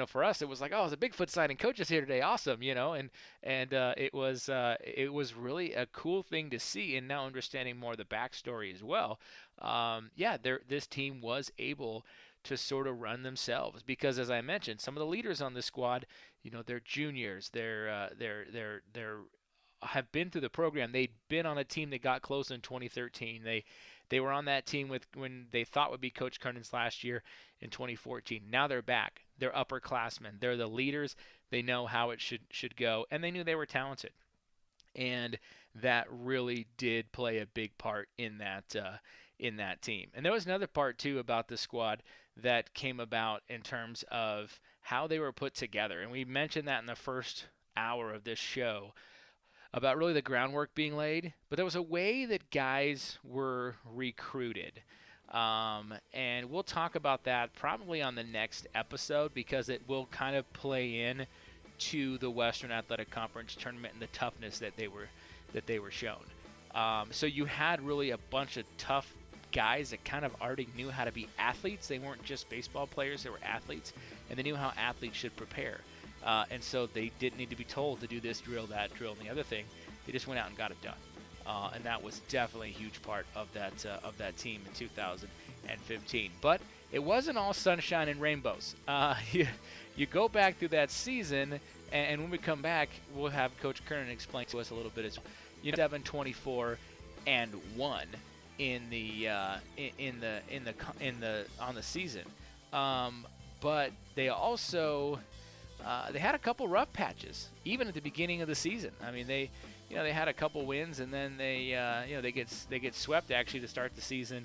for us it was like, oh, it's a Bigfoot sighting. Coach is here today, awesome, and it was really a cool thing to see. And now understanding more of the backstory as well, this team was able to sort of run themselves, because as I mentioned, some of the leaders on this squad, they're juniors, they're have been through the program. They'd been on a team that got close in 2013. They were on that team when they thought would be Coach Kernan's last year in 2014. Now they're back. They're upperclassmen. They're the leaders. They know how it should go, and they knew they were talented. And that really did play a big part in that team. And there was another part too about the squad that came about in terms of how they were put together. And we mentioned that in the first hour of this show, about really the groundwork being laid, but there was a way that guys were recruited. And we'll talk about that probably on the next episode, because it will kind of play in to the Western Athletic Conference tournament and the toughness that they were shown. So you had really a bunch of tough guys that kind of already knew how to be athletes. They weren't just baseball players, they were athletes, and they knew how athletes should prepare. And so they didn't need to be told to do this drill, that drill, and the other thing. They just went out and got it done. And that was definitely a huge part of that team in 2015. But it wasn't all sunshine and rainbows. You go back through that season, and when we come back, we'll have Coach Kernan explain to us a little bit as well. 7-24-1 on the season. But they also they had a couple rough patches, even at the beginning of the season. I mean, they had a couple wins, and then they get swept actually to start the season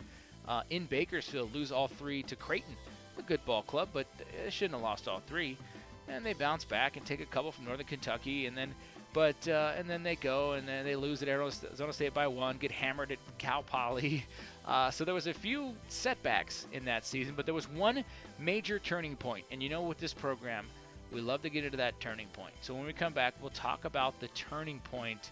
in Bakersfield, lose all 3 to Creighton, a good ball club, but they shouldn't have lost all 3. And they bounce back and take a couple from Northern Kentucky, and then they go and then they lose at Arizona State by 1, get hammered at Cal Poly. So there was a few setbacks in that season, but there was one major turning point. And you know, with this program, we love to get into that turning point. So when we come back, we'll talk about the turning point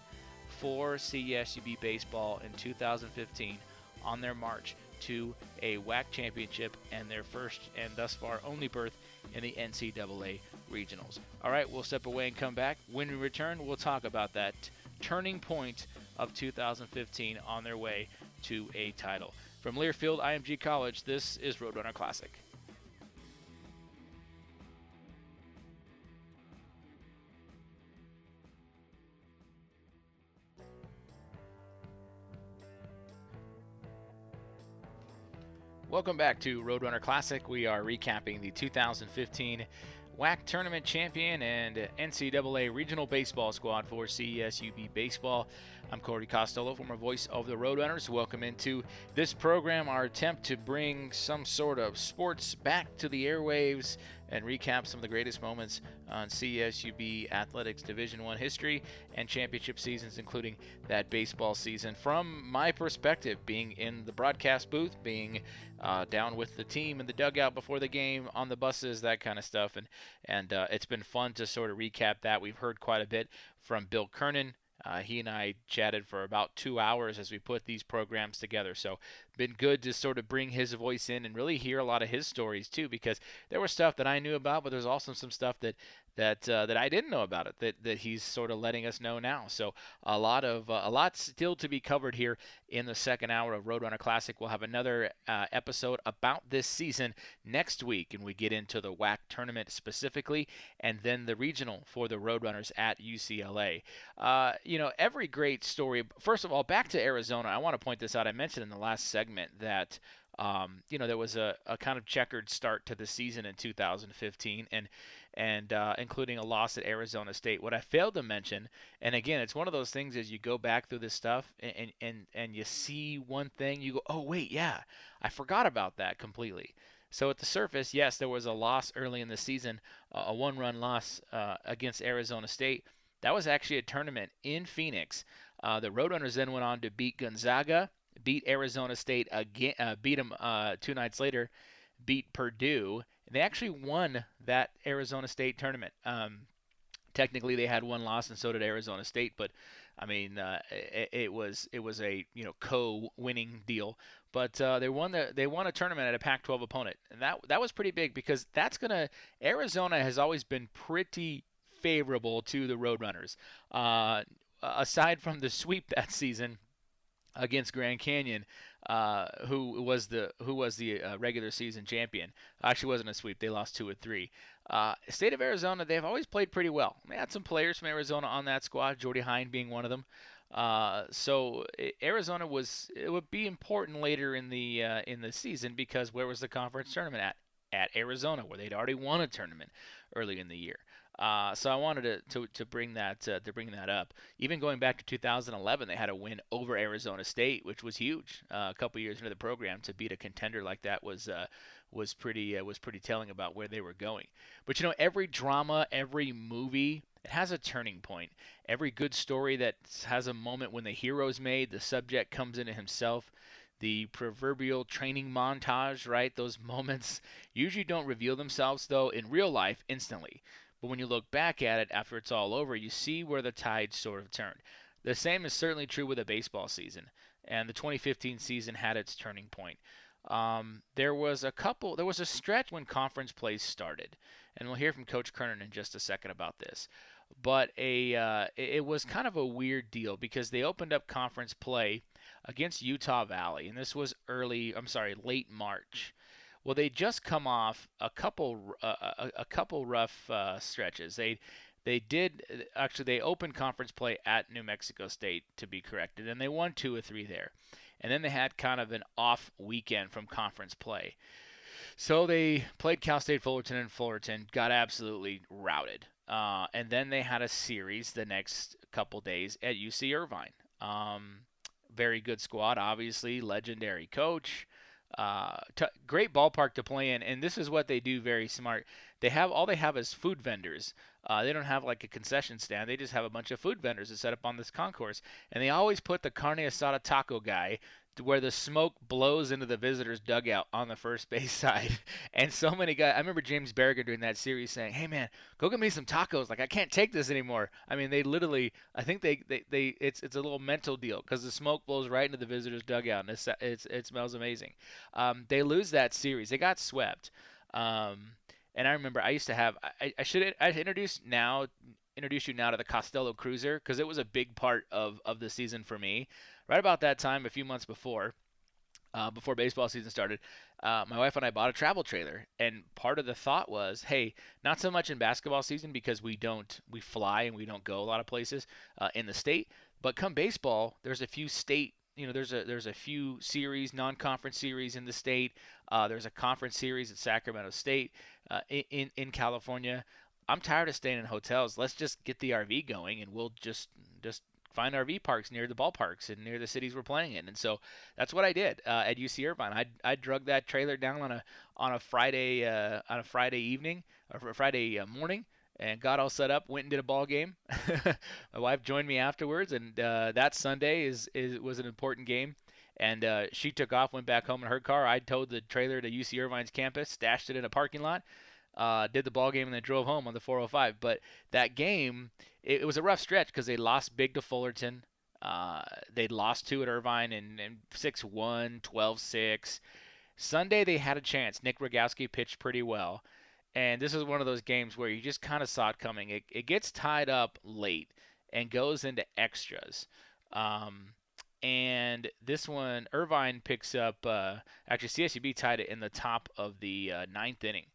for CSUB baseball in 2015 on their march to a WAC championship and their first and thus far only berth in the NCAA regionals. All right, we'll step away and come back. When we return, we'll talk about that turning point of 2015 on their way to a title. From Learfield IMG College, this is Roadrunner Classic. Welcome back to Roadrunner Classic. We are recapping the 2015 WAC Tournament Champion and NCAA Regional Baseball Squad for CSUB Baseball. I'm Corey Costelloe, former voice of the Roadrunners. Welcome into this program, our attempt to bring some sort of sports back to the airwaves and recap some of the greatest moments on CSUB Athletics Division I history and championship seasons, including that baseball season. From my perspective, being in the broadcast booth, being down with the team in the dugout before the game, on the buses, that kind of stuff, and it's been fun to sort of recap that. We've heard quite a bit from Bill Kernan. He and I chatted for about 2 hours as we put these programs together. So been good to sort of bring his voice in and really hear a lot of his stories too, because there was stuff that I knew about, but there's also some stuff that I didn't know about it that he's sort of letting us know now. So a lot still to be covered here in the second hour of Roadrunner Classic. We'll have another episode about this season next week, and we get into the WAC tournament specifically, and then the regional for the Roadrunners at UCLA. Every great story. First of all, back to Arizona. I want to point this out. I mentioned in the last segment that there was a kind of checkered start to the season in 2015, and including a loss at Arizona State. What I failed to mention, and again, it's one of those things as you go back through this stuff and you see one thing, you go, oh wait, yeah, I forgot about that completely. So at the surface, yes, there was a loss early in the season, a 1-run loss against Arizona State. That was actually a tournament in Phoenix. The Roadrunners then went on to beat Gonzaga, beat Arizona State again, beat them 2 nights later, beat Purdue. And they actually won that Arizona State tournament. Technically, they had one loss, and so did Arizona State. But I mean, it was a co-winning deal. But they won a tournament at a Pac-12 opponent, and that was pretty big, because Arizona has always been pretty favorable to the Roadrunners. Aside from the sweep that season against Grand Canyon, who was the regular season champion. Actually, wasn't a sweep. They lost 2 of 3. State of Arizona, they've always played pretty well. They had some players from Arizona on that squad, Jordy Hine being one of them. So Arizona it would be important later in the season, because where was the conference tournament at? At Arizona, where they'd already won a tournament early in the year. So I wanted to bring that up. Even going back to 2011, they had a win over Arizona State, which was huge. A couple years into the program, to beat a contender like that was pretty telling about where they were going. But every drama, every movie, it has a turning point. Every good story that has a moment when the hero's made, the subject comes into himself. The proverbial training montage, right? Those moments usually don't reveal themselves, though, in real life instantly. But when you look back at it after it's all over, you see where the tide sort of turned. The same is certainly true with a baseball season, and the 2015 season had its turning point. There was a stretch when conference play started, and we'll hear from Coach Kernan in just a second about this. But it was kind of a weird deal, because they opened up conference play against Utah Valley, and this was late March. Well, they just come off a couple rough stretches. They opened conference play at New Mexico State, to be corrected, and they won 2 of 3 there. And then they had kind of an off weekend from conference play. So they played Cal State Fullerton, and Fullerton got absolutely routed. And then they had a series the next couple days at UC Irvine. Very good squad, obviously, legendary coach. Great ballpark to play in, and this is what they do very smart. All they have is food vendors. They don't have like a concession stand. They just have a bunch of food vendors that set up on this concourse, and they always put the carne asada taco guy to where the smoke blows into the visitors' dugout on the first base side. And so many guys, I remember James Berrigan during that series saying, "Hey man, go get me some tacos. Like I can't take this anymore." I mean, they literally, I think it's a little mental deal because the smoke blows right into the visitors' dugout, and it smells amazing. They lose that series. They got swept. And I remember I used to have I introduce you now to the Costelloe Cruiser because it was a big part of the season for me. Right about that time, a few months before baseball season started, my wife and I bought a travel trailer, and part of the thought was, hey, not so much in basketball season because we fly and we don't go a lot of places in the state, but come baseball, there's a few state. There's a few series, non-conference series in the state. There's a conference series at Sacramento State in California. I'm tired of staying in hotels. Let's just get the RV going, and we'll just find RV parks near the ballparks and near the cities we're playing in. And so that's what I did at UC Irvine. I drug that trailer down on a Friday evening or Friday morning, and got all set up, went and did a ball game. My wife joined me afterwards, and that Sunday was an important game. And she took off, went back home in her car. I towed the trailer to UC Irvine's campus, stashed it in a parking lot, did the ball game, and then drove home on the 405. But that game, it was a rough stretch because they lost big to Fullerton. They'd lost 2 at Irvine and 6-1, 12-6. Sunday they had a chance. Nick Rogowski pitched pretty well. And this is one of those games where you just kind of saw it coming. It gets tied up late and goes into extras. And this one, Irvine picks up, actually CSUB tied it in the top of the 9th inning,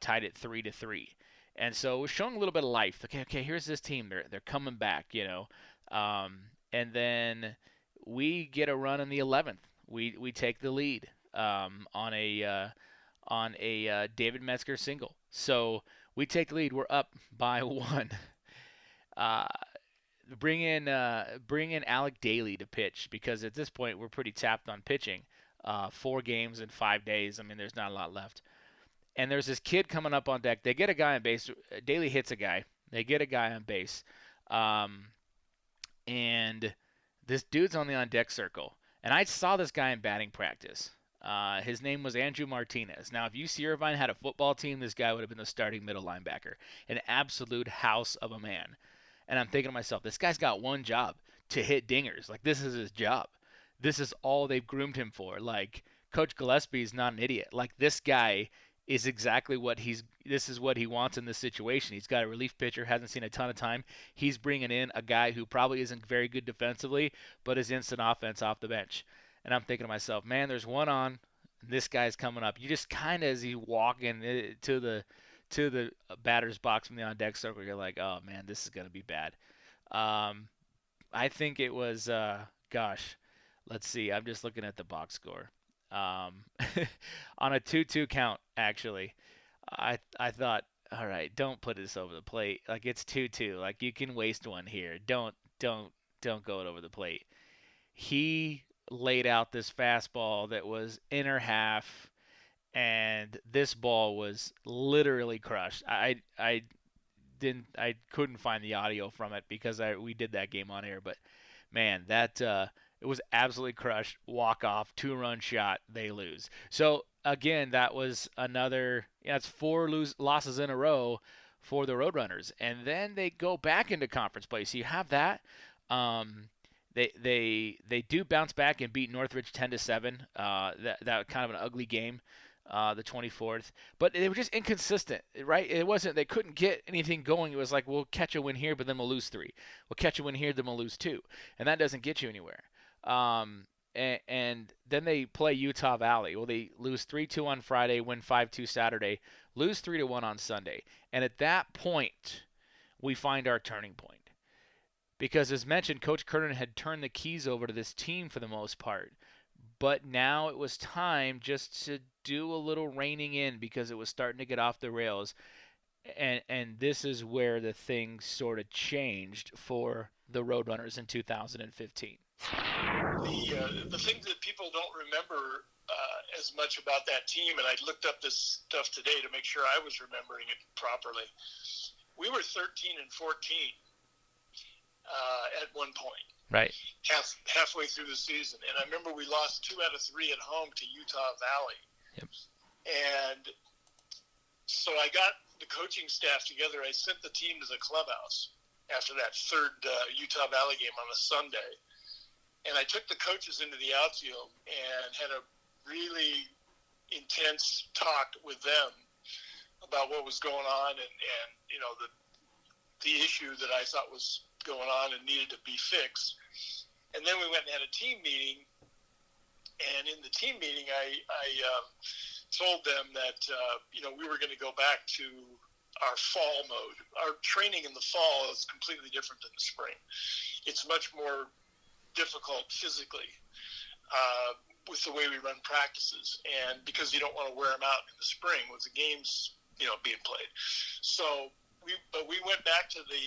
tied it 3-3. And so it was showing a little bit of life. Okay, here's this team. They're coming back, and then we get a run in the 11th. We take the lead on a David Metzger single. So we take the lead. We're up by 1. Bring in Alec Daly to pitch because at this point we're pretty tapped on pitching. 4 games in 5 days. I mean, there's not a lot left. And there's this kid coming up on deck. They get a guy on base. Daly hits a guy. They get a guy on base. And this dude's on the on-deck circle. And I saw this guy in batting practice. His name was Andrew Martinez. Now, if UC Irvine had a football team, this guy would have been the starting middle linebacker. An absolute house of a man. And I'm thinking to myself, this guy's got one job, to hit dingers. Like, this is his job. This is all they've groomed him for. Like, Coach Gillespie's not an idiot. Like, this guy is exactly this is what he wants in this situation. He's got a relief pitcher, hasn't seen a ton of time. He's bringing in a guy who probably isn't very good defensively, but is instant offense off the bench. And I'm thinking to myself, man, there's one on. This guy's coming up. You just kind of, as he's walking to the batter's box from the on-deck circle, you're like, oh, man, this is going to be bad. I think it was, let's see. I'm just looking at the box score. On a 2-2 count, actually, I thought, all right, don't put this over the plate. Like, it's 2-2. Like, you can waste one here. Don't go it over the plate. He laid out this fastball that was inner half, and this ball was literally crushed. I couldn't find the audio from it because we did that game on air, but man, that it was absolutely crushed. Walk off, 2-run shot, they lose. So again, that was another. It's 4 losses in a row for the Roadrunners, and then they go back into conference play. So you have that. They do bounce back and beat Northridge 10-7. That kind of an ugly game, the 24th. But they were just inconsistent, right? It wasn't. They couldn't get anything going. It was like, we'll catch a win here, but then we'll lose 3. We'll catch a win here, then we'll lose 2, and that doesn't get you anywhere. And then they play Utah Valley. Well, they lose 3-2 on Friday, win 5-2 Saturday, lose 3-1 on Sunday. And at that point, we find our turning point. Because as mentioned, Coach Kernan had turned the keys over to this team for the most part. But now it was time just to do a little reining in because it was starting to get off the rails. And this is where the things sort of changed for the Roadrunners in 2015. The thing that people don't remember as much about that team, and I looked up this stuff today to make sure I was remembering it properly. We were 13-14 at one point. Right. Halfway through the season. And I remember we lost 2 out of 3 at home to Utah Valley. Yep. And so I got the coaching staff together. I sent the team to the clubhouse after that third Utah Valley game on a Sunday. And I took the coaches into the outfield and had a really intense talk with them about what was going on and you know, the issue that I thought was going on and needed to be fixed. And then we went and had a team meeting, and in the team meeting I told them that you know, we were going to go back to our fall mode. Our training in the fall is completely different than the spring. It's much more difficult physically with the way we run practices, and because you don't want to wear them out in the spring with the games, you know, being played. So we went back to the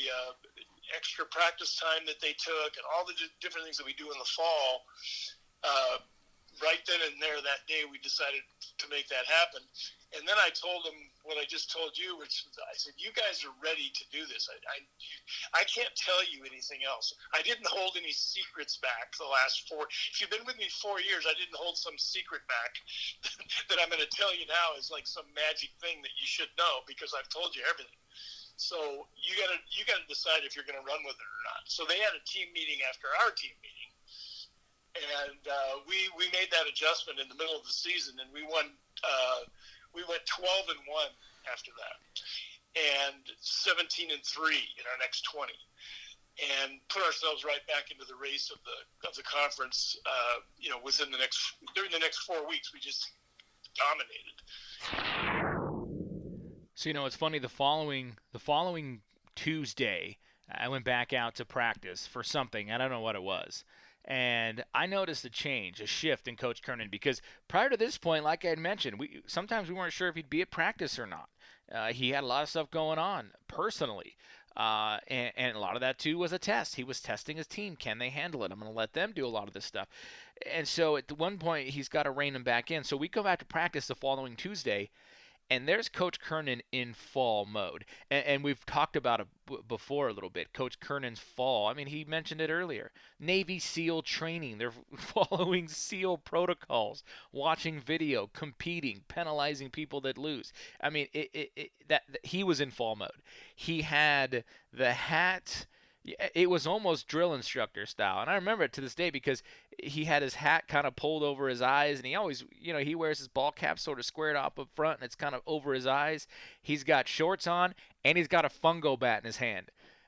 extra practice time that they took and all the different things that we do in the fall. Right then and there that day, we decided to make that happen. And then I told them what I just told you, which I said, you guys are ready to do this. I can't tell you anything else. I didn't hold any secrets back the last 4. If you've been with me 4 years, I didn't hold some secret back that I'm going to tell you now is like some magic thing that you should know, because I've told you everything. So you gotta decide if you're going to run with it or not. So they had a team meeting after our team meeting, and we made that adjustment in the middle of the season, and we won. We went 12-1 after that, and 17-3 in our next 20, and put ourselves right back into the race of the conference. You know, during the next 4 weeks, we just dominated. So, you know, it's funny, the following Tuesday, I went back out to practice for something. I don't know what it was. And I noticed a change, a shift in Coach Kernan, because prior to this point, like I had mentioned, sometimes we weren't sure if he'd be at practice or not. He had a lot of stuff going on personally. And a lot of that, too, was a test. He was testing his team. Can they handle it? I'm going to let them do a lot of this stuff. And so at one point, he's got to rein them back in. So we go back to practice the following Tuesday, and there's Coach Kernan in fall mode. And we've talked about it before a little bit. Coach Kernan's fall. I mean, he mentioned it earlier. Navy SEAL training. They're following SEAL protocols, watching video, competing, penalizing people that lose. I mean, he was in fall mode. He had the hat. It was almost drill instructor style. And I remember it to this day because he had his hat kind of pulled over his eyes, and he always, you know, he wears his ball cap sort of squared up front, and it's kind of over his eyes. He's got shorts on, and he's got a fungo bat in his hand.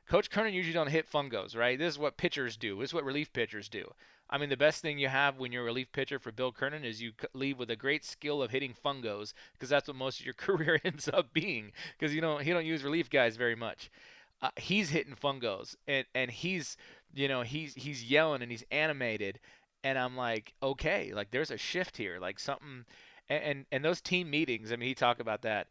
Coach Kernan usually don't hit fungos, right? This is what pitchers do. This is what relief pitchers do. I mean, the best thing you have when you're a relief pitcher for Bill Kernan is you leave with a great skill of hitting fungos, because that's what most of your career ends up being, because he don't use relief guys very much. He's hitting fungos, and he's yelling, and he's animated, and I'm like, okay, like there's a shift here, like something, and those team meetings. I mean, he talked about that.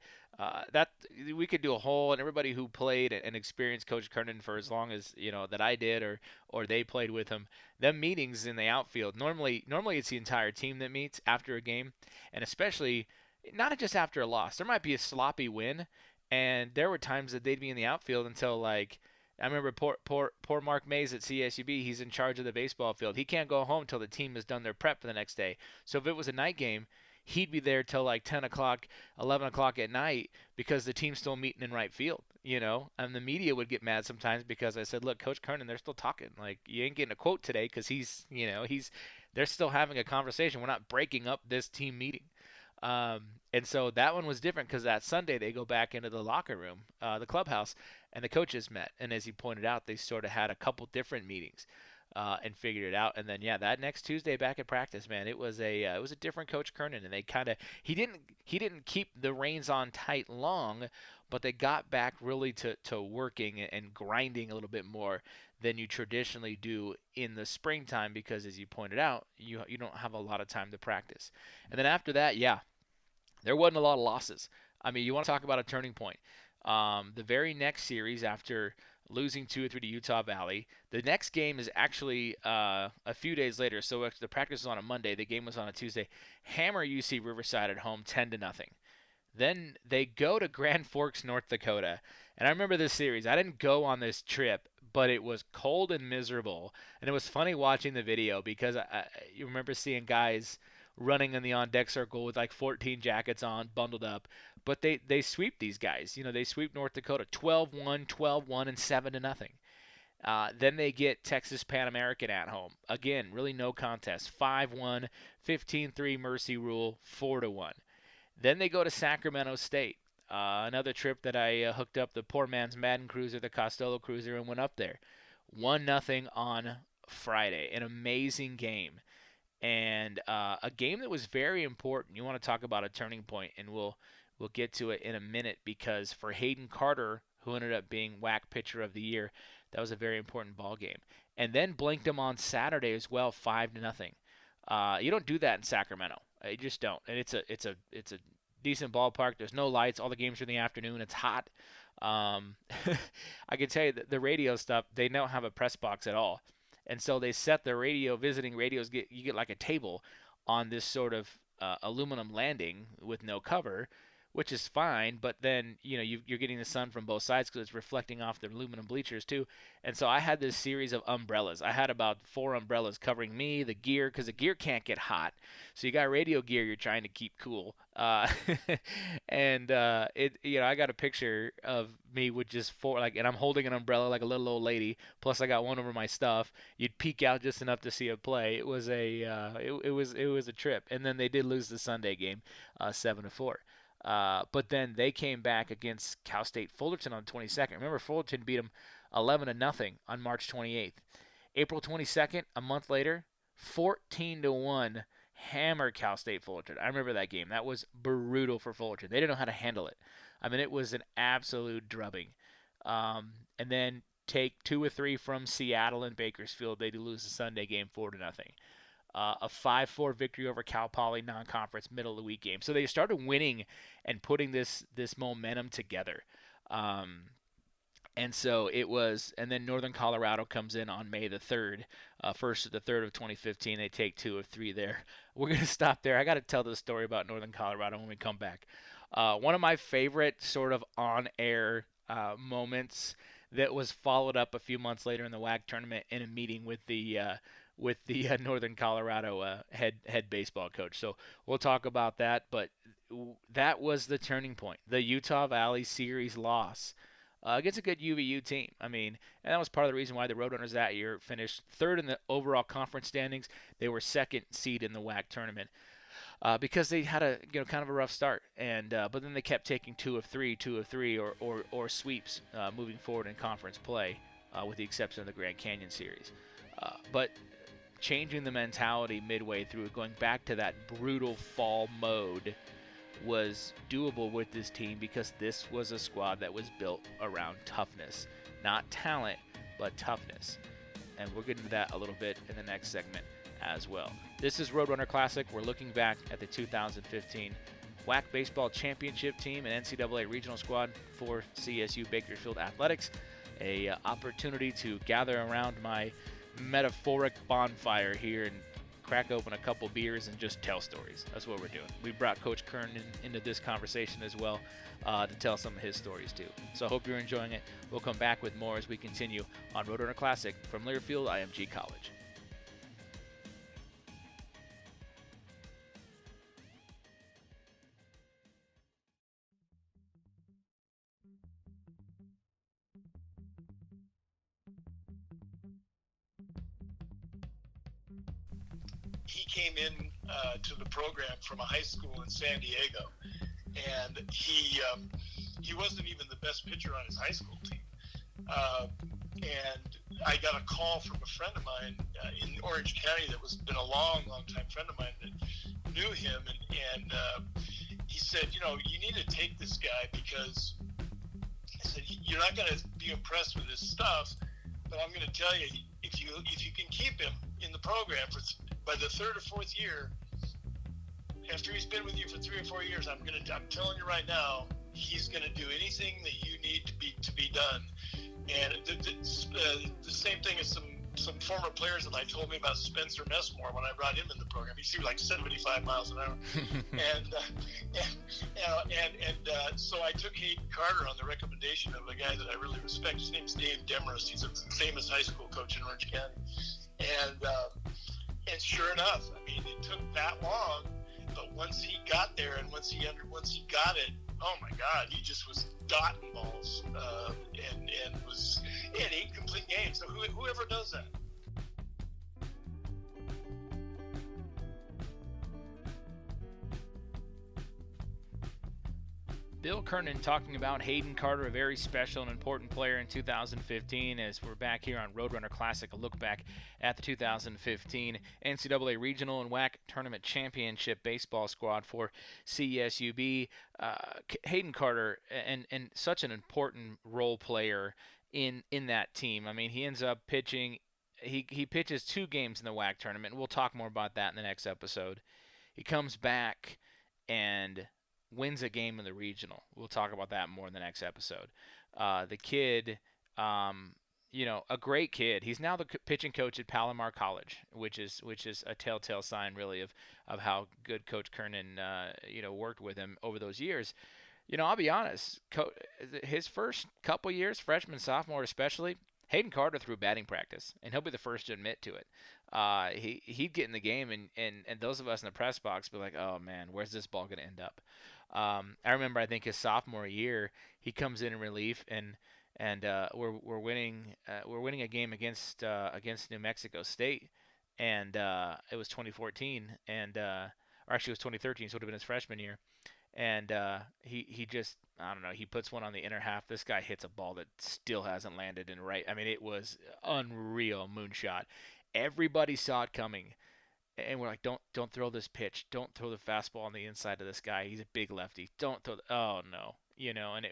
That we could do a whole, and everybody who played and experienced Coach Kernan for as long as that I did, or they played with him. Them meetings in the outfield. Normally it's the entire team that meets after a game, and especially not just after a loss. There might be a sloppy win. And there were times that they'd be in the outfield until, like, I remember poor Mark Mays at CSUB. He's in charge of the baseball field. He can't go home till the team has done their prep for the next day. So if it was a night game, he'd be there till like 10 o'clock, 11 o'clock at night because the team's still meeting in right field, And the media would get mad sometimes because I said, look, Coach Kernan, they're still talking. Like, you ain't getting a quote today because they're still having a conversation. We're not breaking up this team meeting. And so that one was different because that Sunday they go back into the locker room, the clubhouse, and the coaches met. And as he pointed out, they sort of had a couple different meetings and figured it out. And then that next Tuesday back at practice, man, it was a different Coach Kernan, and they kind of he didn't keep the reins on tight long, but they got back really to working and grinding a little bit more than you traditionally do in the springtime because, as you pointed out, you don't have a lot of time to practice. And then after that, there wasn't a lot of losses. I mean, you want to talk about a turning point. The very next series after losing 2-3 to Utah Valley. The next game is actually a few days later. So the practice was on a Monday. The game was on a Tuesday. Hammer UC Riverside at home 10-0. Then they go to Grand Forks, North Dakota. And I remember this series. I didn't go on this trip, but it was cold and miserable. And it was funny watching the video because you remember seeing guys running in the on-deck circle with like 14 jackets on, bundled up. But they sweep these guys. You know, they sweep North Dakota 12-1, 12-1, and 7-0. Then they get Texas Pan American at home. Again, really no contest. 5-1, 15-3 mercy rule, 4-1. Then they go to Sacramento State. Another trip that I hooked up the poor man's Madden Cruiser, the Costelloe Cruiser, and went up there. 1-0 on Friday. An amazing game. And a game that was very important. You want to talk about a turning point, and we'll get to it in a minute, because for Hayden Carter, who ended up being WAC Pitcher of the Year, that was a very important ball game. And then blinked him on Saturday as well, 5-0. You don't do that in Sacramento. You just don't. And it's a decent ballpark. There's no lights. All the games are in the afternoon. It's hot. I can tell you that the radio stuff, they don't have a press box at all. And so they set the visiting radios, you get like a table on this sort of aluminum landing with no cover, which is fine, but then you're getting the sun from both sides because it's reflecting off the aluminum bleachers too. And so I had this series of umbrellas. I had about 4 umbrellas covering me, the gear, because the gear can't get hot. So you got radio gear you're trying to keep cool. And I got a picture of me with just 4, and I'm holding an umbrella like a little old lady. Plus I got one over my stuff. You'd peek out just enough to see a play. It was a trip. And then they did lose the Sunday game, 7-4. But then they came back against Cal State Fullerton on 22nd. Remember, Fullerton beat them 11-0 on March 28th. April 22nd, a month later, 14-1, hammer Cal State Fullerton. I remember that game. That was brutal for Fullerton. They didn't know how to handle it. I mean, it was an absolute drubbing. And then take 2 or 3 from Seattle and Bakersfield. They do lose the Sunday game 4-0. A 5-4 victory over Cal Poly non-conference middle of the week game. So they started winning and putting this momentum together. And so it was, and then Northern Colorado comes in on May the 3rd, 1st to the 3rd of 2015. They take 2 of 3 there. We're going to stop there. I got to tell the story about Northern Colorado when we come back. One of my favorite sort of on-air moments that was followed up a few months later in the WAC tournament in a meeting with the Northern Colorado head baseball coach. So we'll talk about that, but that was the turning point. The Utah Valley series loss against a good UVU team. I mean, and that was part of the reason why the Roadrunners that year finished 3rd in the overall conference standings. They were 2nd seed in the WAC tournament because they had a kind of a rough start, and but then they kept taking 2 of 3 or sweeps moving forward in conference play, with the exception of the Grand Canyon series. But changing the mentality midway through, going back to that brutal fall mode, was doable with this team because this was a squad that was built around toughness. Not talent, but toughness. And we'll get into that a little bit in the next segment as well. This is Roadrunner Classic. We're looking back at the 2015 WAC Baseball Championship team and NCAA regional squad for CSU Bakersfield Athletics. A opportunity to gather around my metaphoric bonfire here and crack open a couple beers and just tell stories. That's what we're doing. We brought Coach Kernan into this conversation as well to tell some of his stories too. So I hope you're enjoying it. We'll come back with more as we continue on Roadrunner Classic from Learfield IMG College. He came in to the program from a high school in San Diego, and he wasn't even the best pitcher on his high school team. And I got a call from a friend of mine in Orange County that was been a long time friend of mine that knew him, and he said, you need to take this guy because I said you're not going to be impressed with his stuff, but I'm going to tell you if you can keep him in the program by the 3rd or 4th year, after he's been with you for 3 or 4 years, I'm telling you right now, he's going to do anything that you need to be done. And the same thing as some former players that told me about Spencer Messmore when I brought him in the program. He seemed like 75 miles an hour. So I took Hayden Carter on the recommendation of a guy that I really respect. His name's Dave Demarest. He's a famous high school coach in Orange County. And sure enough, I mean, it took that long, but once he got there and once he got it, oh my God, he just was dotting balls and he had 8 complete games. So whoever does that? Bill Kernan talking about Hayden Carter, a very special and important player in 2015, as we're back here on Roadrunner Classic, a look back at the 2015 NCAA Regional and WAC Tournament Championship baseball squad for CSUB. Hayden Carter, and such an important role player in that team. I mean, he ends up pitching, he pitches 2 games in the WAC tournament, and we'll talk more about that in the next episode. He comes back and wins a game in the regional. We'll talk about that more in the next episode. The kid, a great kid. He's now the pitching coach at Palomar College, which is a telltale sign, really, of how good Coach Kernan, worked with him over those years. I'll be honest. His first couple years, freshman, sophomore especially, Hayden Carter threw batting practice, and he'll be the first to admit to it. He'd get in the game, and those of us in the press box be like, oh man, where's this ball going to end up? I remember, I think his sophomore year, he comes in relief, and we're winning a game against New Mexico State, and it was 2014, or actually it was 2013, so it would have been his freshman year. And he just, I don't know, he puts one on the inner half. This guy hits a ball that still hasn't landed in right. I mean, it was unreal moonshot. Everybody saw it coming. And we're like, don't throw this pitch. Don't throw the fastball on the inside of this guy. He's a big lefty. Don't throw oh no. And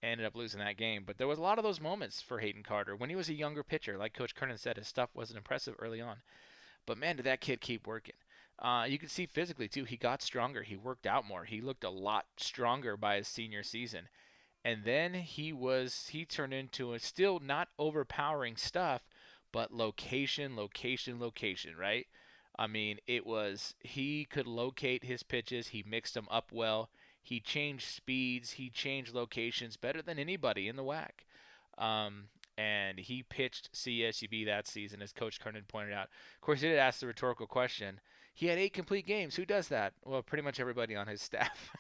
ended up losing that game. But there was a lot of those moments for Hayden Carter when he was a younger pitcher. Like Coach Kernan said, his stuff wasn't impressive early on. But man, did that kid keep working. You can see physically too, he got stronger. He worked out more. He looked a lot stronger by his senior season. And then he turned into a still not overpowering stuff, but location, right? I mean, he could locate his pitches. He mixed them up well. He changed speeds. He changed locations better than anybody in the WAC. And he pitched CSUB that season, as Coach Kernan pointed out. Of course, he did ask the rhetorical question. He had 8 complete games. Who does that? Well, pretty much everybody on his staff.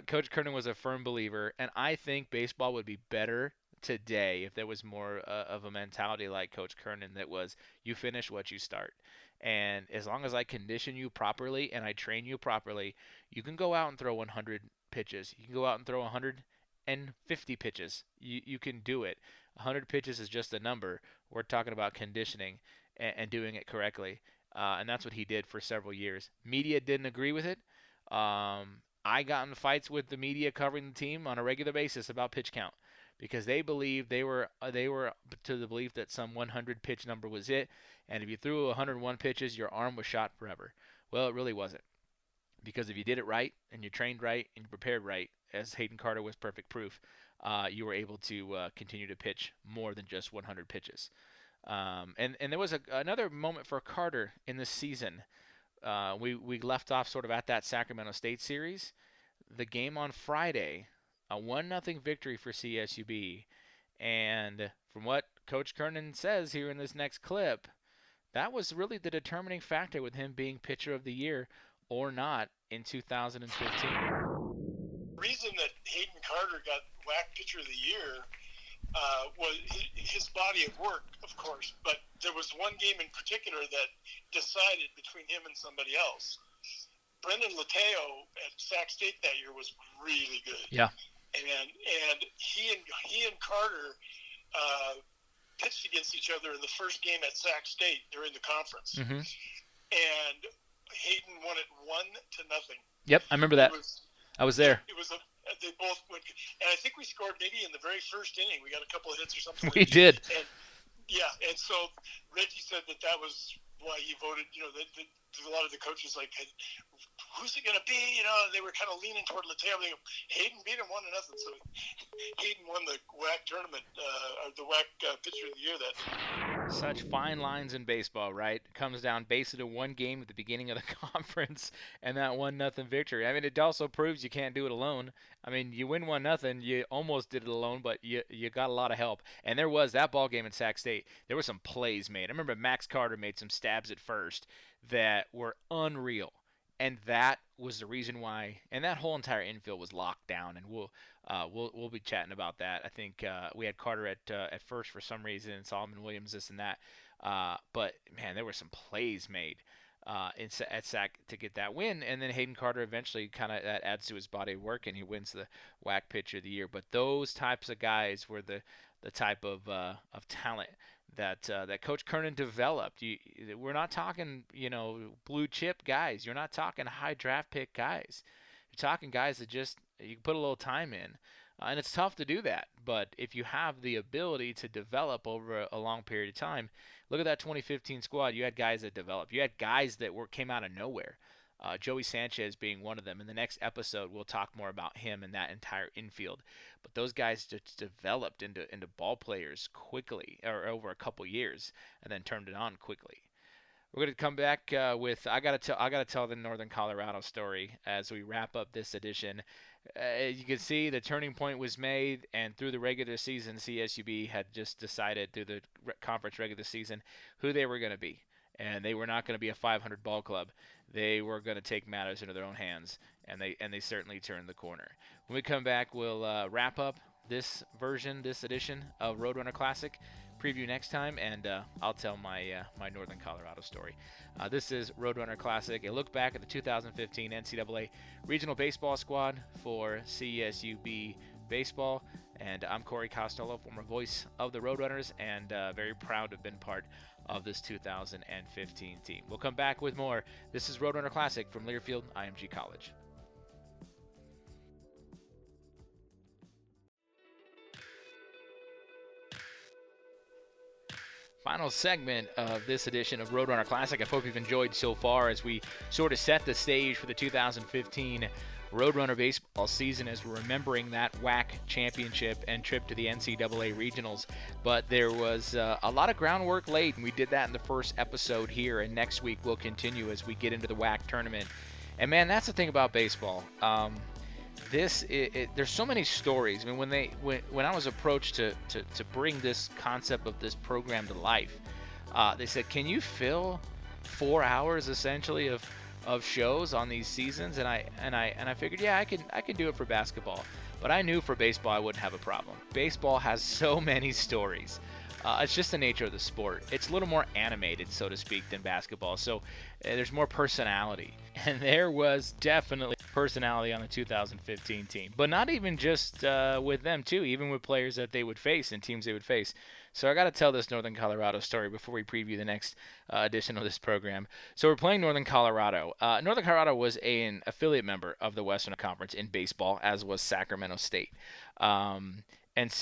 Coach Kernan was a firm believer, and I think baseball would be better today if there was more of a mentality like Coach Kernan that was, you finish what you start. And as long as I condition you properly and I train you properly, you can go out and throw 100 pitches. You can go out and throw 150 pitches. You can do it. 100 pitches is just a number. We're talking about conditioning and doing it correctly. And that's what he did for several years. Media didn't agree with it. I got in fights with the media covering the team on a regular basis about pitch count, because they believed they were to the belief that some 100 pitch number was it, and if you threw 101 pitches, your arm was shot forever. Well, it really wasn't, because if you did it right and you trained right and you prepared right, as Hayden Carter was perfect proof, you were able to continue to pitch more than just 100 pitches. And there was another moment for Carter in this season. We left off sort of at that Sacramento State series. The game on Friday, a 1-0 victory for CSUB. And from what Coach Kernan says here in this next clip, that was really the determining factor with him being pitcher of the year or not in 2015. The reason that Hayden Carter got WAC pitcher of the year was his body of work, of course, but there was one game in particular that decided between him and somebody else. Brendan Lateo at Sac State that year was really good. Yeah. And he and Carter pitched against each other in the first game at Sac State during the conference. Mm-hmm. And Hayden won it 1-0. Yep, I remember that. I was there. They both went, and I think we scored maybe in the very first inning. We got a couple of hits or something. We did. And so Reggie said that was why he voted. That a lot of the coaches like, who's it going to be? They were kind of leaning toward Lateo. They go, Hayden beat him 1-0. So Hayden won the WAC tournament, the WAC Pitcher of the Year that day. Such fine lines in baseball, right? It comes down basically to one game at the beginning of the conference and that 1-0 victory. I mean, it also proves you can't do it alone. I mean, you win 1-0, you almost did it alone, but you got a lot of help. And there was that ball game in Sac State. There were some plays made. I remember Max Carter made some stabs at first that were unreal. And that was the reason why, and that whole entire infield was locked down. And we'll be chatting about that. I think we had Carter at first for some reason, and Solomon Williams this and that. But man, there were some plays made at Sac to get that win, and then Hayden Carter eventually kind of that adds to his body of work, and he wins the WAC Pitcher of the Year. But those types of guys were the type of talent that Coach Kernan developed. We're not talking, blue chip guys. You're not talking high draft pick guys. You're talking guys that just you can put a little time in, and it's tough to do that. But if you have the ability to develop over a long period of time, look at that 2015 squad. You had guys that developed. You had guys that came out of nowhere. Joey Sanchez being one of them. In the next episode, we'll talk more about him and that entire infield. But those guys just developed into ball players quickly, or over a couple years, and then turned it on quickly. We're going to come back with I gotta tell the Northern Colorado story as we wrap up this edition. You can see the turning point was made, and through the regular season, CSUB had just decided through the conference regular season who they were going to be. And they were not going to be a 500 ball club. They were going to take matters into their own hands, and they certainly turned the corner. When we come back, we'll wrap up this edition of Roadrunner Classic. Preview next time, and I'll tell my Northern Colorado story. This is Roadrunner Classic, a look back at the 2015 NCAA Regional Baseball Squad for CSUB Baseball. And I'm Corey Costelloe, former voice of the Roadrunners, and very proud to have been part of this 2015 team. We'll come back with more. This is Roadrunner Classic from Learfield IMG College. Final segment of this edition of Roadrunner Classic. I hope you've enjoyed so far as we sort of set the stage for the 2015 Roadrunner baseball season as we're remembering that WAC championship and trip to the NCAA regionals. But there was a lot of groundwork laid, and we did that in the first episode here, and next week we'll continue as we get into the WAC tournament. And man, that's the thing about baseball. There's so many stories. I mean, when I was approached to bring this concept of this program to life, they said, "Can you fill 4 hours essentially of shows on these seasons?" And I figured, yeah, I can do it for basketball, but I knew for baseball I wouldn't have a problem. Baseball has so many stories. It's just the nature of the sport. It's a little more animated, so to speak, than basketball. So there's more personality. And there was definitely personality on the 2015 team. But not even just with them, too. Even with players that they would face and teams they would face. So I got to tell this Northern Colorado story before we preview the next edition of this program. So we're playing Northern Colorado. Northern Colorado was an affiliate member of the Western Conference in baseball, as was Sacramento State. And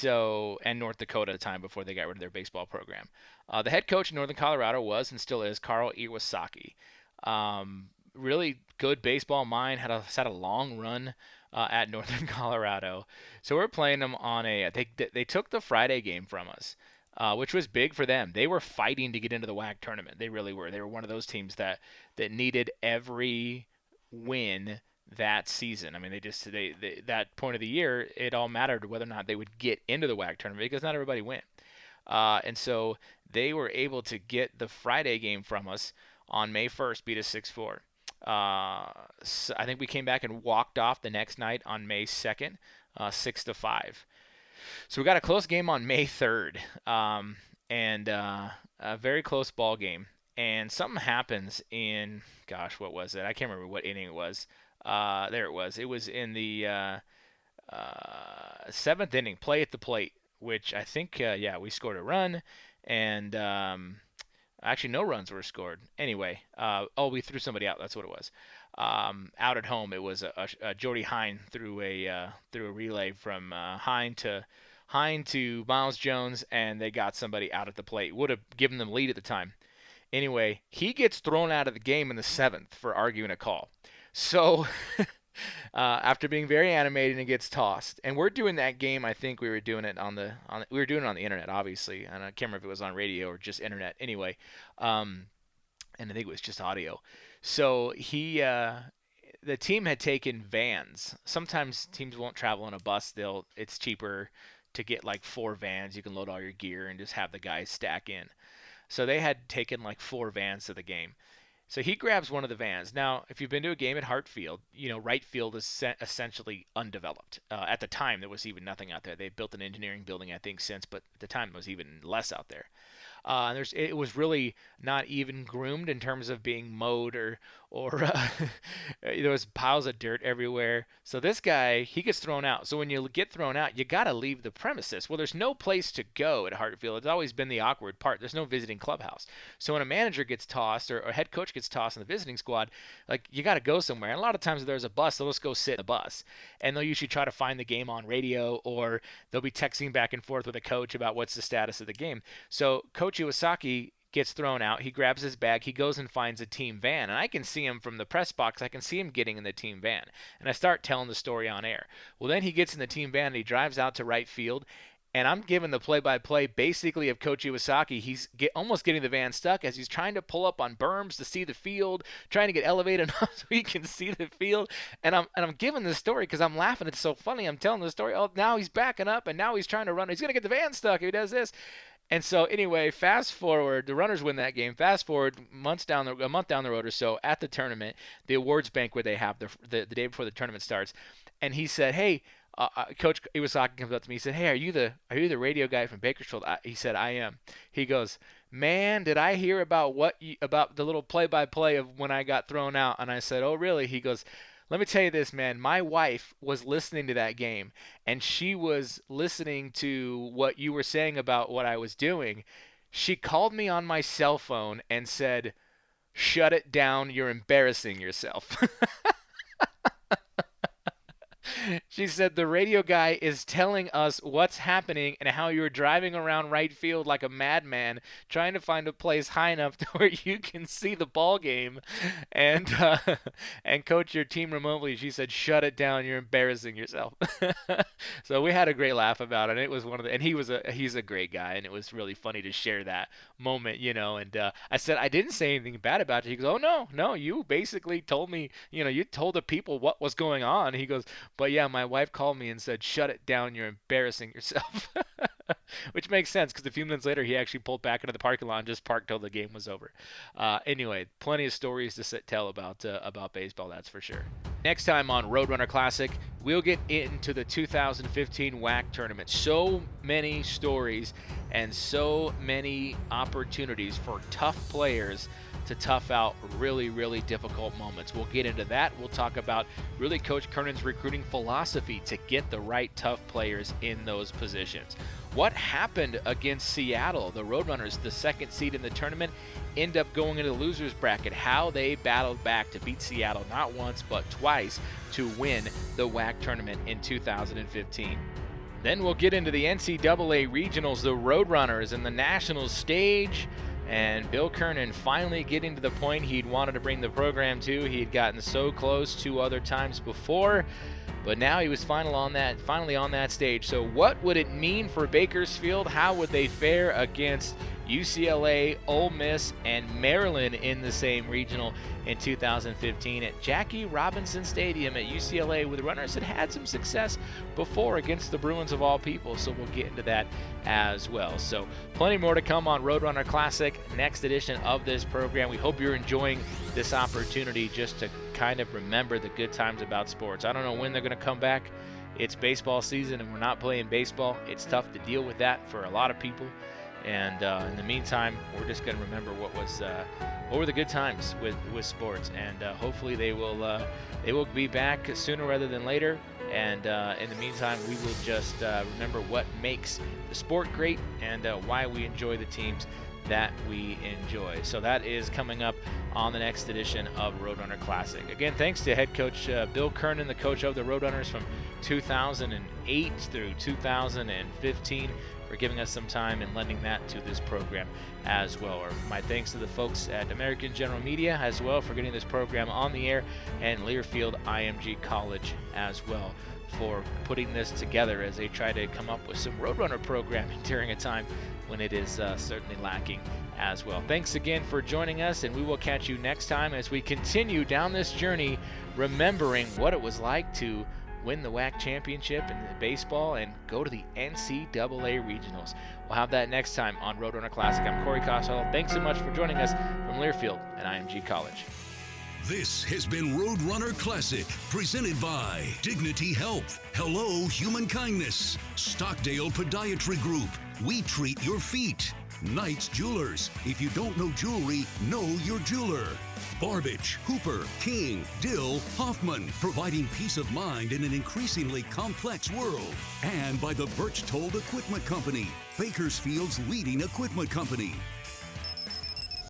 North Dakota at the time before they got rid of their baseball program. The head coach in Northern Colorado was and still is Carl Iwasaki. Really good baseball mind, had a long run at Northern Colorado. So we're playing them on they took the Friday game from us, which was big for them. They were fighting to get into the WAC tournament. They really were. They were one of those teams that needed every win that season. I mean, they that point of the year, it all mattered whether or not they would get into the WAC tournament because not everybody went. And so they were able to get the Friday game from us on May 1st, beat us 6-4. So I think we came back and walked off the next night on May 2nd, 6-5. So we got a close game on May 3rd, and a very close ball game. And something happens in, what was it? I can't remember what inning it was. There it was. It was in the 7th inning, play at the plate, which I think, we scored a run, and actually no runs were scored. Anyway, we threw somebody out. That's what it was. Out at home, it was a Jordy Hine threw a relay from Hine to Miles Jones, and they got somebody out at the plate. Would have given them lead at the time. Anyway, he gets thrown out of the game in the 7th for arguing a call. So after being very animated, it gets tossed. And we're doing that game. I think we were doing it on the internet, obviously. And I can't remember if it was on radio or just internet. Anyway, and I think it was just audio. So the team had taken vans. Sometimes teams won't travel in a bus. It's cheaper to get like 4 vans. You can load all your gear and just have the guys stack in. So they had taken like 4 vans to the game. So he grabs one of the vans. Now, if you've been to a game at Hartfield, right field is essentially undeveloped. At the time, there was even nothing out there. They built an engineering building, I think, since, but at the time, there was even less out there. It was really not even groomed in terms of being mowed or there was piles of dirt everywhere. So this guy, he gets thrown out. So when you get thrown out, you got to leave the premises. Well, there's no place to go at Hartfield. It's always been the awkward part. There's no visiting clubhouse. So when a manager gets tossed or a head coach gets tossed in the visiting squad, like you got to go somewhere. And a lot of times if there's a bus, they'll just go sit in the bus. And they'll usually try to find the game on radio, or they'll be texting back and forth with a coach about what's the status of the game. So Coach Iwasaki gets thrown out. He grabs his bag. He goes and finds a team van. And I can see him from the press box. I can see him getting in the team van. And I start telling the story on air. Well, then he gets in the team van and he drives out to right field. And I'm giving the play-by-play basically of Coach Iwasaki. He's almost getting the van stuck as he's trying to pull up on berms to see the field, trying to get elevated enough so he can see the field. And I'm giving this story because I'm laughing. It's so funny. I'm telling the story. Oh, now he's backing up and now he's trying to run. He's going to get the van stuck if he does this. And so anyway, fast forward, the Runners win that game. Fast forward a month down the road or so, at the tournament, the awards banquet they have the day before the tournament starts, and he said, "Hey." Coach Iwasaki comes up to me. He said, "Hey, are you the radio guy from Bakersfield?" He said, "I am." He goes, "Man, did I hear about about the little play-by-play of when I got thrown out?" And I said, "Oh, really?" He goes, "Let me tell you this, man. My wife was listening to that game, and she was listening to what you were saying about what I was doing. She called me on my cell phone and said, 'Shut it down. You're embarrassing yourself.'" She said, "The radio guy is telling us what's happening and how you're driving around right field like a madman, trying to find a place high enough to where you can see the ball game and coach your team remotely." She said, "Shut it down. You're embarrassing yourself." So we had a great laugh about it. And it was and he's a great guy, and it was really funny to share that moment, And I said, "I didn't say anything bad about you." He goes, "Oh, no, you basically told me, you told the people what was going on." He goes, "But yeah, my wife called me and said, 'Shut it down, you're embarrassing yourself.'" Which makes sense because a few minutes later he actually pulled back into the parking lot and just parked till the game was over. Anyway, plenty of stories to tell about baseball, that's for sure. Next time on Roadrunner Classic, we'll get into the 2015 WAC tournament. So many stories and so many opportunities for tough players to tough out really, really difficult moments. We'll get into that. We'll talk about really Coach Kernan's recruiting philosophy to get the right tough players in those positions. What happened against Seattle? The Roadrunners, the second seed in the tournament, end up going into the loser's bracket. How they battled back to beat Seattle not once but twice to win the WAC tournament in 2015. Then we'll get into the NCAA regionals, the Roadrunners, and the national stage. And Bill Kernan finally getting to the point he'd wanted to bring the program to. He had gotten so close 2 other times before, but now he was finally on that stage. So what would it mean for Bakersfield? How would they fare against UCLA, Ole Miss, and Maryland in the same regional in 2015 at Jackie Robinson Stadium at UCLA, where the Runners had some success before against the Bruins of all people. So we'll get into that as well. So plenty more to come on Roadrunner Classic, next edition of this program. We hope you're enjoying this opportunity just to kind of remember the good times about sports. I don't know when they're going to come back. It's baseball season and we're not playing baseball. It's tough to deal with that for a lot of people. And in the meantime, we're just going to remember what were the good times with sports, and hopefully they will be back sooner rather than later. And in the meantime, we will just remember what makes the sport great and why we enjoy the teams that we enjoy. So that is coming up on the next edition of Roadrunner Classic. Again, thanks to head coach Bill Kernan, the coach of the Roadrunners from 2008 through 2015. For for giving us some time and lending that to this program as well. Or my thanks to the folks at American General Media as well for getting this program on the air, and Learfield IMG College as well for putting this together as they try to come up with some Roadrunner programming during a time when it is certainly lacking as well. Thanks again for joining us, and we will catch you next time as we continue down this journey, remembering what it was like to win the WAC championship in baseball and go to the NCAA regionals. We'll have that next time on Roadrunner Classic. I'm Corey Costelloe. Thanks so much for joining us from Learfield and IMG College. This has been Roadrunner Classic, presented by Dignity Health, Hello Human Kindness, Stockdale Podiatry Group, We Treat Your Feet, Knight's Jewelers. If you don't know jewelry, know your jeweler. Barbich, Hooper, King, Dill, Hoffman, providing peace of mind in an increasingly complex world. And by the Birch Told Equipment Company, Bakersfield's leading equipment company.